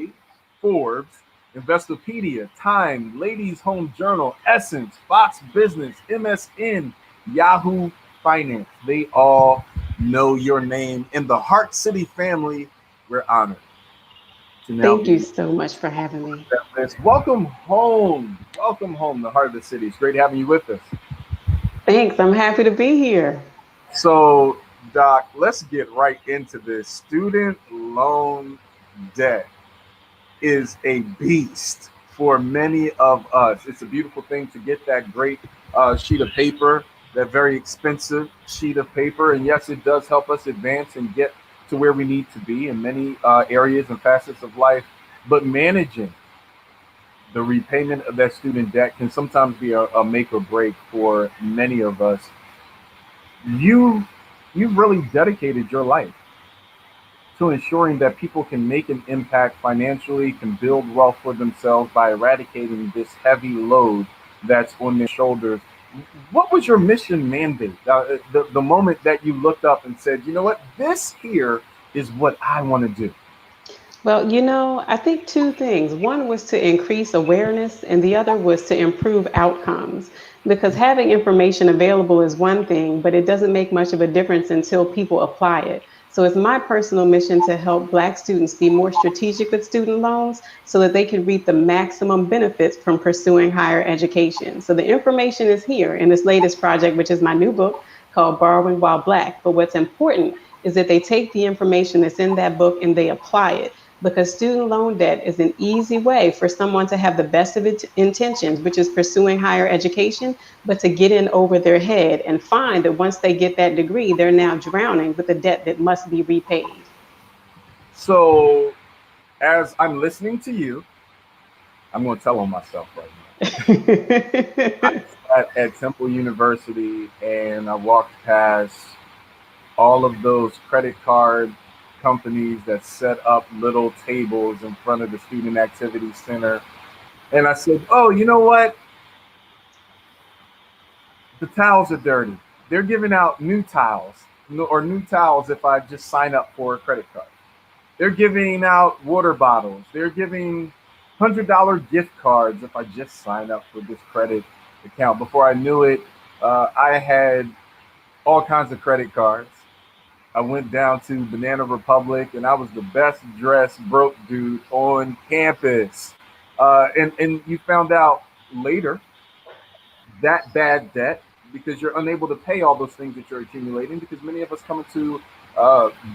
Forbes, Investopedia, Time, Ladies Home Journal, Essence, Fox Business, MSN, Yahoo Finance. They all know your name. In the Heart City family, we're honored. Thank you so much for having me. Welcome home. Welcome home, the Heart of the City. It's great having you with us. Thanks. I'm happy to be here. So, Doc, let's get right into this. Student loan debt is a beast for many of us. It's a beautiful thing to get that great sheet of paper, that very expensive sheet of paper. And yes, it does help us advance and get to where we need to be in many areas and facets of life. But managing the repayment of that student debt can sometimes be a make or break for many of us. You've really dedicated your life to ensuring that people can make an impact financially, can build wealth for themselves by eradicating this heavy load that's on their shoulders. What was your mission mandate? The moment that you looked up and said, you know what, this here is what I want to do. Well, you know, I think two things. One was to increase awareness, and the other was to improve outcomes. Because having information available is one thing, but it doesn't make much of a difference until people apply it. So it's my personal mission to help Black students be more strategic with student loans so that they can reap the maximum benefits from pursuing higher education. So the information is here in this latest project, which is my new book called Borrowing While Black. But what's important is that they take the information that's in that book and they apply it. because student loan debt is an easy way for someone to have the best of intentions, which is pursuing higher education, but to get in over their head and find that once they get that degree, they're now drowning with a debt that must be repaid. So, as I'm listening to you, I'm going to tell on myself right now. I sat at Temple University and I walked past all of those credit card companies that set up little tables in front of the Student Activity Center. And I said, oh, you know what? The towels are dirty. They're giving out new towels or new towels if I just sign up for a credit card. They're giving out water bottles. They're giving $100 gift cards if I just sign up for this credit account. Before I knew it, I had all kinds of credit cards. I went down to Banana Republic and I was the best dressed broke dude on campus. And you found out later that bad debt, because you're unable to pay all those things that you're accumulating, because many of us come into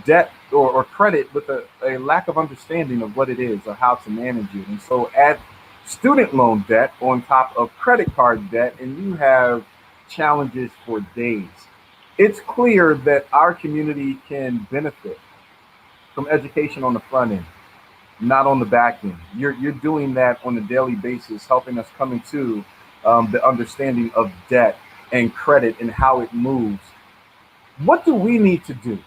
debt or credit with a lack of understanding of what it is or how to manage it. And so add student loan debt on top of credit card debt, and you have challenges for days. It's clear that our community can benefit from education on the front end, not on the back end. You're doing that on a daily basis, helping us come into the understanding of debt and credit and how it moves. What do we need to do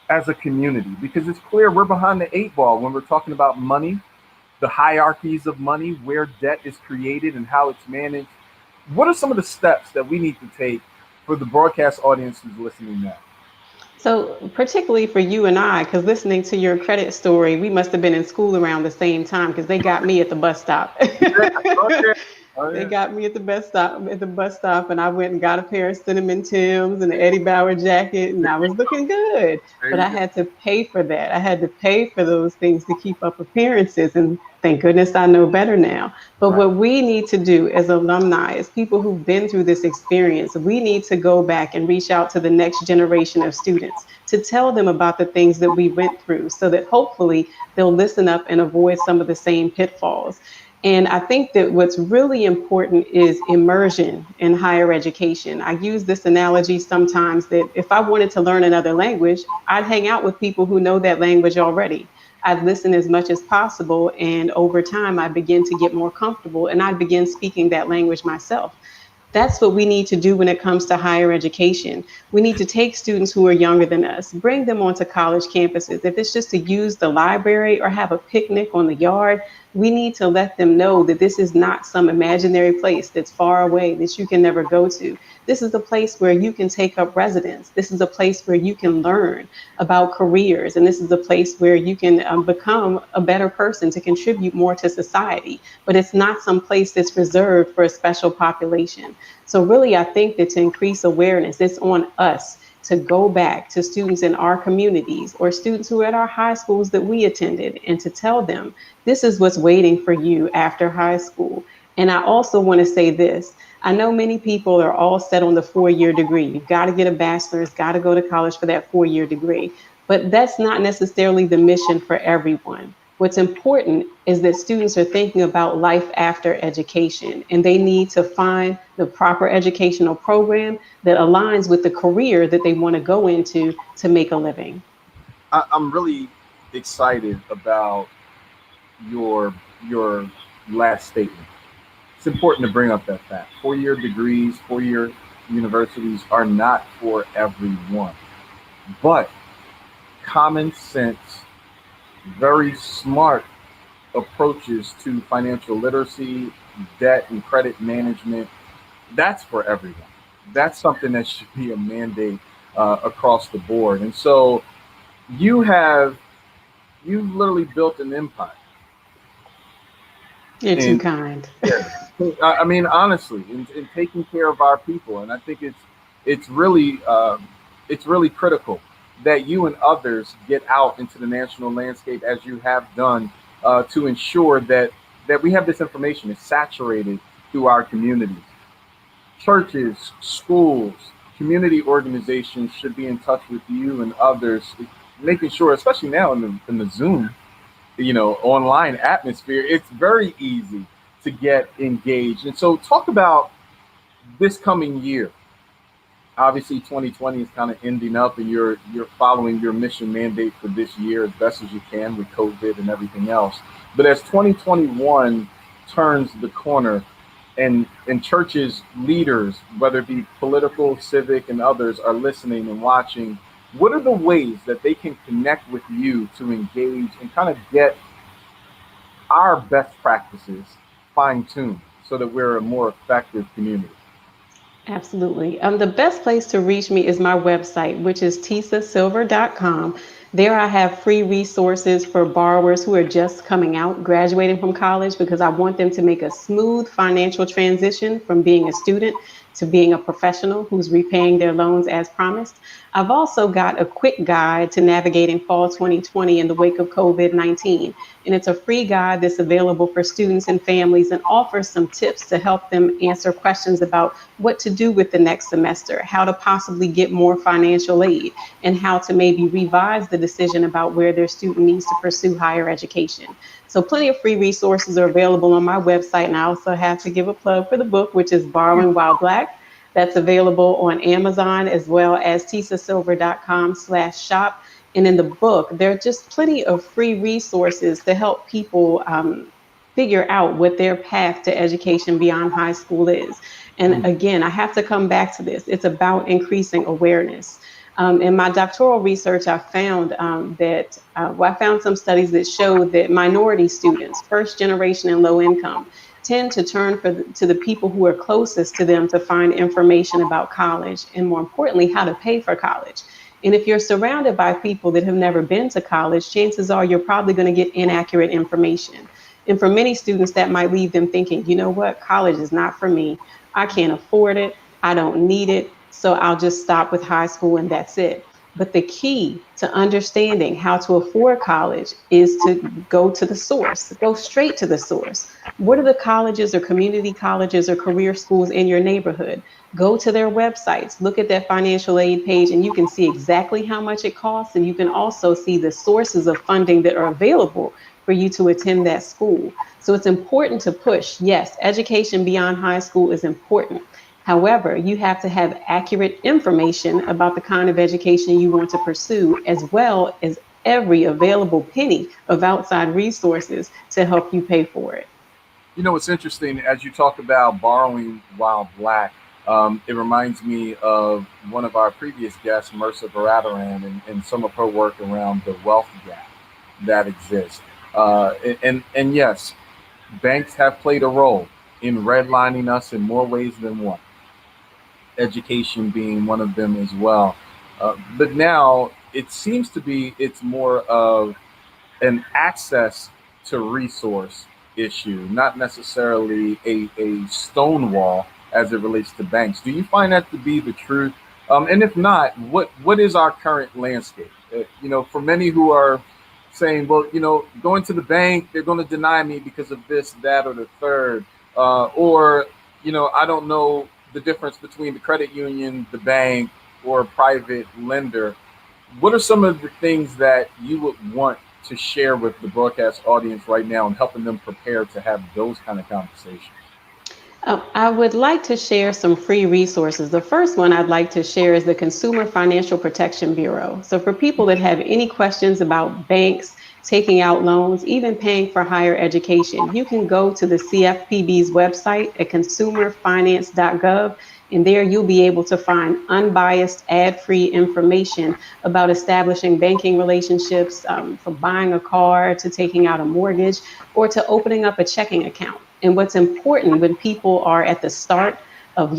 as a community? Because it's clear we're behind the 8 ball when we're talking about money, the hierarchies of money, where debt is created and how it's managed. What are some of the steps that we need to take for the broadcast audience who's listening now? So particularly for you and I, because listening to your credit story, we must have been in school around the same time, because they got me at the bus stop. They got me at the bus stop, and I went and got a pair of Cinnamon Tims and an Eddie Bauer jacket, and I was looking good. But I had to pay for that. I had to pay for those things to keep up appearances, and thank goodness I know better now. But what we need to do as alumni, as people who've been through this experience, we need to go back and reach out to the next generation of students to tell them about the things that we went through, so that hopefully they'll listen up and avoid some of the same pitfalls. And I think that what's really important is immersion in higher education. I use this analogy sometimes that if I wanted to learn another language, I'd hang out with people who know that language already. I'd listen as much as possible, and over time, I begin to get more comfortable, and I begin speaking that language myself. That's what we need to do when it comes to higher education. We need to take students who are younger than us, bring them onto college campuses. If it's just to use the library or have a picnic on the yard, we need to let them know that this is not some imaginary place that's far away that you can never go to. This is a place where you can take up residence. This is a place where you can learn about careers. And this is a place where you can become a better person to contribute more to society. But it's not some place that's reserved for a special population. So really, I think that to increase awareness, it's on us to go back to students in our communities or students who are at our high schools that we attended, and to tell them, this is what's waiting for you after high school. And I also want to say this. I know many people are all set on the 4-year degree. You've got to get a bachelor's, got to go to college for that 4-year degree. But that's not necessarily the mission for everyone. What's important is that students are thinking about life after education, and they need to find the proper educational program that aligns with the career that they want to go into to make a living. I'm really excited about your last statement. It's important to bring up that fact. 4-year degrees, 4-year universities are not for everyone, but common sense, very smart approaches to financial literacy, debt and credit management, that's for everyone. That's something that should be a mandate across the board. And so you've literally built an empire. You're too kind. I mean, honestly, in taking care of our people. And I think it's really critical that you and others get out into the national landscape as you have done to ensure that we have this information. It's saturated through our communities. Churches, schools, community organizations should be in touch with you and others, making sure, especially now in the Zoom, online atmosphere, it's very easy to get engaged. And so talk about this coming year. Obviously 2020 is kind of ending up, and you're following your mission mandate for this year as best as you can with COVID and everything else. But as 2021 turns the corner, and churches, leaders, whether it be political, civic, and others, are listening and watching, what are the ways that they can connect with you to engage and kind of get our best practices fine-tuned so that we're a more effective community? Absolutely. The best place to reach me is my website, which is tisasilver.com. There I have free resources for borrowers who are just coming out, graduating from college, because I want them to make a smooth financial transition from being a student to being a professional who's repaying their loans as promised. I've also got a quick guide to navigating fall 2020 in the wake of COVID-19. And it's a free guide that's available for students and families and offers some tips to help them answer questions about what to do with the next semester, how to possibly get more financial aid, and how to maybe revise the decision about where their student needs to pursue higher education. So plenty of free resources are available on my website. And I also have to give a plug for the book, which is Borrowing While Black. That's available on Amazon as well as tisasilver.com/shop. And in the book, there are just plenty of free resources to help people figure out what their path to education beyond high school is. And again, I have to come back to this. It's about increasing awareness. In my doctoral research, I found I found some studies that showed that minority students, first generation and low income, tend to turn to the people who are closest to them to find information about college, and more importantly, how to pay for college. And if you're surrounded by people that have never been to college, chances are you're probably going to get inaccurate information. And for many students, that might leave them thinking, you know what, college is not for me. I can't afford it. I don't need it. So I'll just stop with high school and that's it. But the key to understanding how to afford college is to go to the source, go straight to the source. What are the colleges or community colleges or career schools in your neighborhood? Go to their websites, look at that financial aid page, and you can see exactly how much it costs. And you can also see the sources of funding that are available for you to attend that school. So it's important to push. Yes, education beyond high school is important. However, you have to have accurate information about the kind of education you want to pursue, as well as every available penny of outside resources to help you pay for it. You know, it's interesting as you talk about borrowing while black. It reminds me of one of our previous guests, Mercer Baradaran, and some of her work around the wealth gap that exists. And yes, banks have played a role in redlining us in more ways than one. Education being one of them as well. But now it seems to be it's more of an access to resource issue, not necessarily a stonewall as it relates to banks. Do you find that to be the truth? And if not, what is our current landscape? For many who are saying, well, going to the bank, they're going to deny me because of this, that, or the third, or I don't know the difference between the credit union, the bank, or a private lender. What are some of the things that you would want to share with the broadcast audience right now and helping them prepare to have those kind of conversations? I would like to share some free resources. The first one I'd like to share is the Consumer Financial Protection Bureau. So for people that have any questions about banks, taking out loans, even paying for higher education, you can go to the CFPB's website at consumerfinance.gov. And there you'll be able to find unbiased, ad-free information about establishing banking relationships, from buying a car to taking out a mortgage or to opening up a checking account. And what's important when people are at the start of,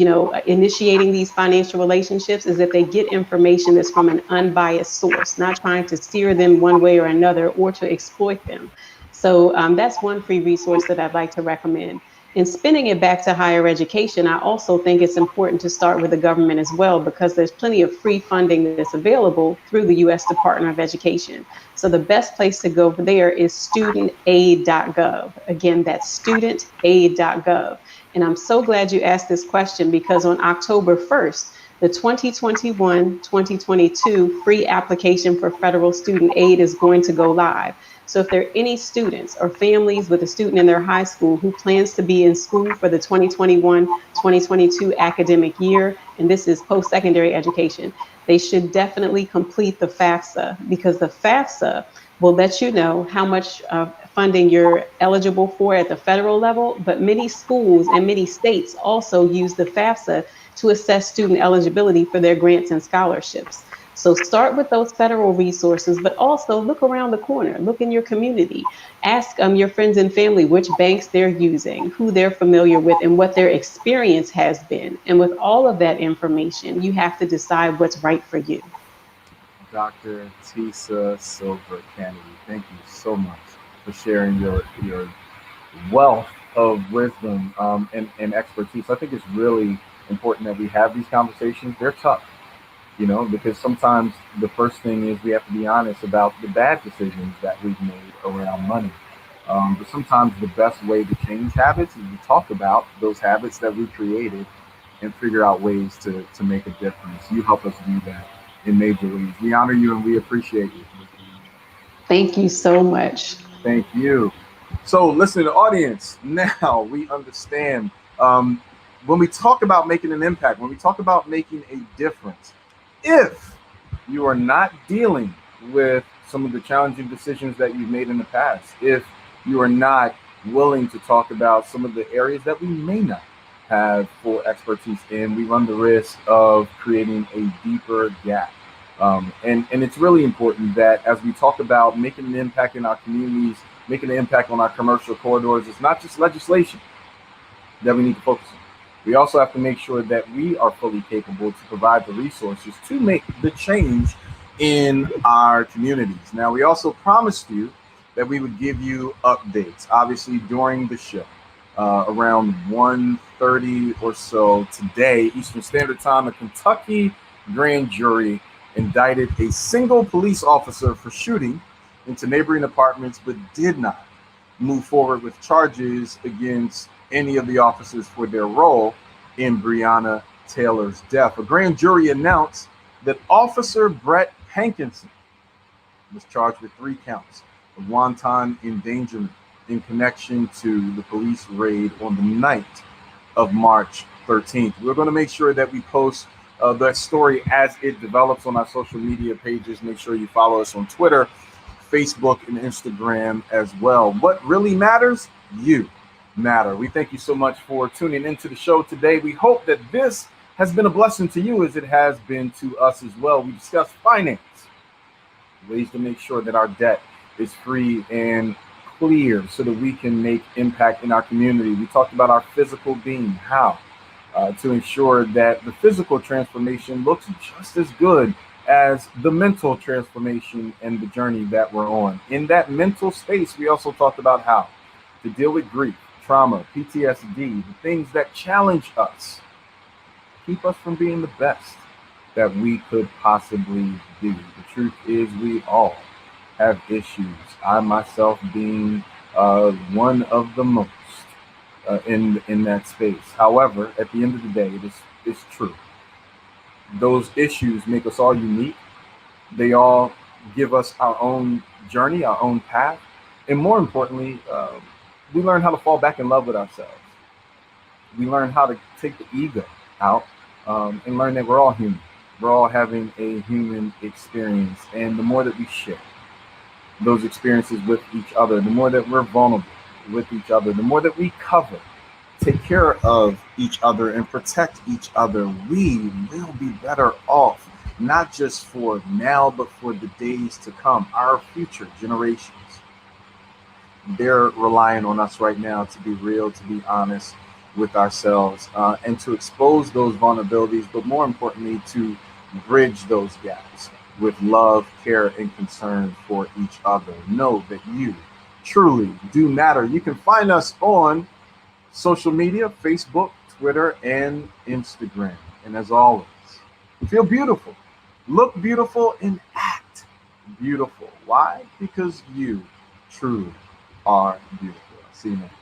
initiating these financial relationships is that they get information that's from an unbiased source, not trying to steer them one way or another or to exploit them. So that's one free resource that I'd like to recommend. In spinning it back to higher education, I also think it's important to start with the government as well, because there's plenty of free funding that's available through the U.S. Department of Education. So the best place to go there is studentaid.gov. Again, that's studentaid.gov. And I'm so glad you asked this question, because on October 1st, the 2021-2022 free application for federal student aid is going to go live. So if there are any students or families with a student in their high school who plans to be in school for the 2021-2022 academic year, and this is post-secondary education, they should definitely complete the FAFSA, because the FAFSA will let you know how much funding you're eligible for at the federal level, but many schools and many states also use the FAFSA to assess student eligibility for their grants and scholarships. So start with those federal resources, but also look around the corner, look in your community, ask your friends and family which banks they're using, who they're familiar with, and what their experience has been. And with all of that information, you have to decide what's right for you. Dr. Tisa Silver Canady, thank you so much for sharing your wealth of wisdom and expertise. I think it's really important that we have these conversations. They're tough, because sometimes the first thing is we have to be honest about the bad decisions that we've made around money. But sometimes the best way to change habits is to talk about those habits that we created and figure out ways to make a difference. You help us do that in major ways. We honor you and we appreciate you. Thank you so much. Thank you. So listen, audience, now we understand when we talk about making an impact, when we talk about making a difference, if you are not dealing with some of the challenging decisions that you've made in the past, if you are not willing to talk about some of the areas that we may not have full expertise in, we run the risk of creating a deeper gap. And it's really important that as we talk about making an impact in our communities, making an impact on our commercial corridors, it's not just legislation that we need to focus on. We also have to make sure that we are fully capable to provide the resources to make the change in our communities. Now, we also promised you that we would give you updates, obviously during the show, around 1:30 or so today, Eastern Standard Time. A Kentucky grand jury indicted a single police officer for shooting into neighboring apartments, but did not move forward with charges against any of the officers for their role in Breonna Taylor's death. A grand jury announced that Officer Brett Hankinson was charged with 3 counts of wanton endangerment in connection to the police raid on the night of March 13th. We're going to make sure that we post that story as it develops on our social media pages. Make sure you follow us on Twitter, Facebook, and Instagram as well. What really matters? You matter. We thank you so much for tuning into the show today. We hope that this has been a blessing to you as it has been to us as well. We discussed finance, ways to make sure that our debt is free and clear so that we can make impact in our community. We talked about our physical being, how to ensure that the physical transformation looks just as good as the mental transformation and the journey that we're on. In that mental space, we also talked about how to deal with grief, trauma, PTSD, the things that challenge us, keep us from being the best that we could possibly be. The truth is we all have issues. I myself being one of the most in that space. However, at the end of the day, it's true. Those issues make us all unique. They all give us our own journey, our own path. And more importantly, we learn how to fall back in love with ourselves. We learn how to take the ego out and learn that we're all human. We're all having a human experience. And the more that we share those experiences with each other, the more that we're vulnerable with each other, the more that we cover, take care of each other and protect each other, we will be better off, not just for now, but for the days to come, our future generations. They're relying on us right now to be real, to be honest with ourselves, and to expose those vulnerabilities, but more importantly, to bridge those gaps with love, care, and concern for each other. Know that you truly do matter. You can find us on social media, Facebook, Twitter, and Instagram. And as always, feel beautiful, look beautiful, and act beautiful. Why? Because you truly are beautiful. See you next.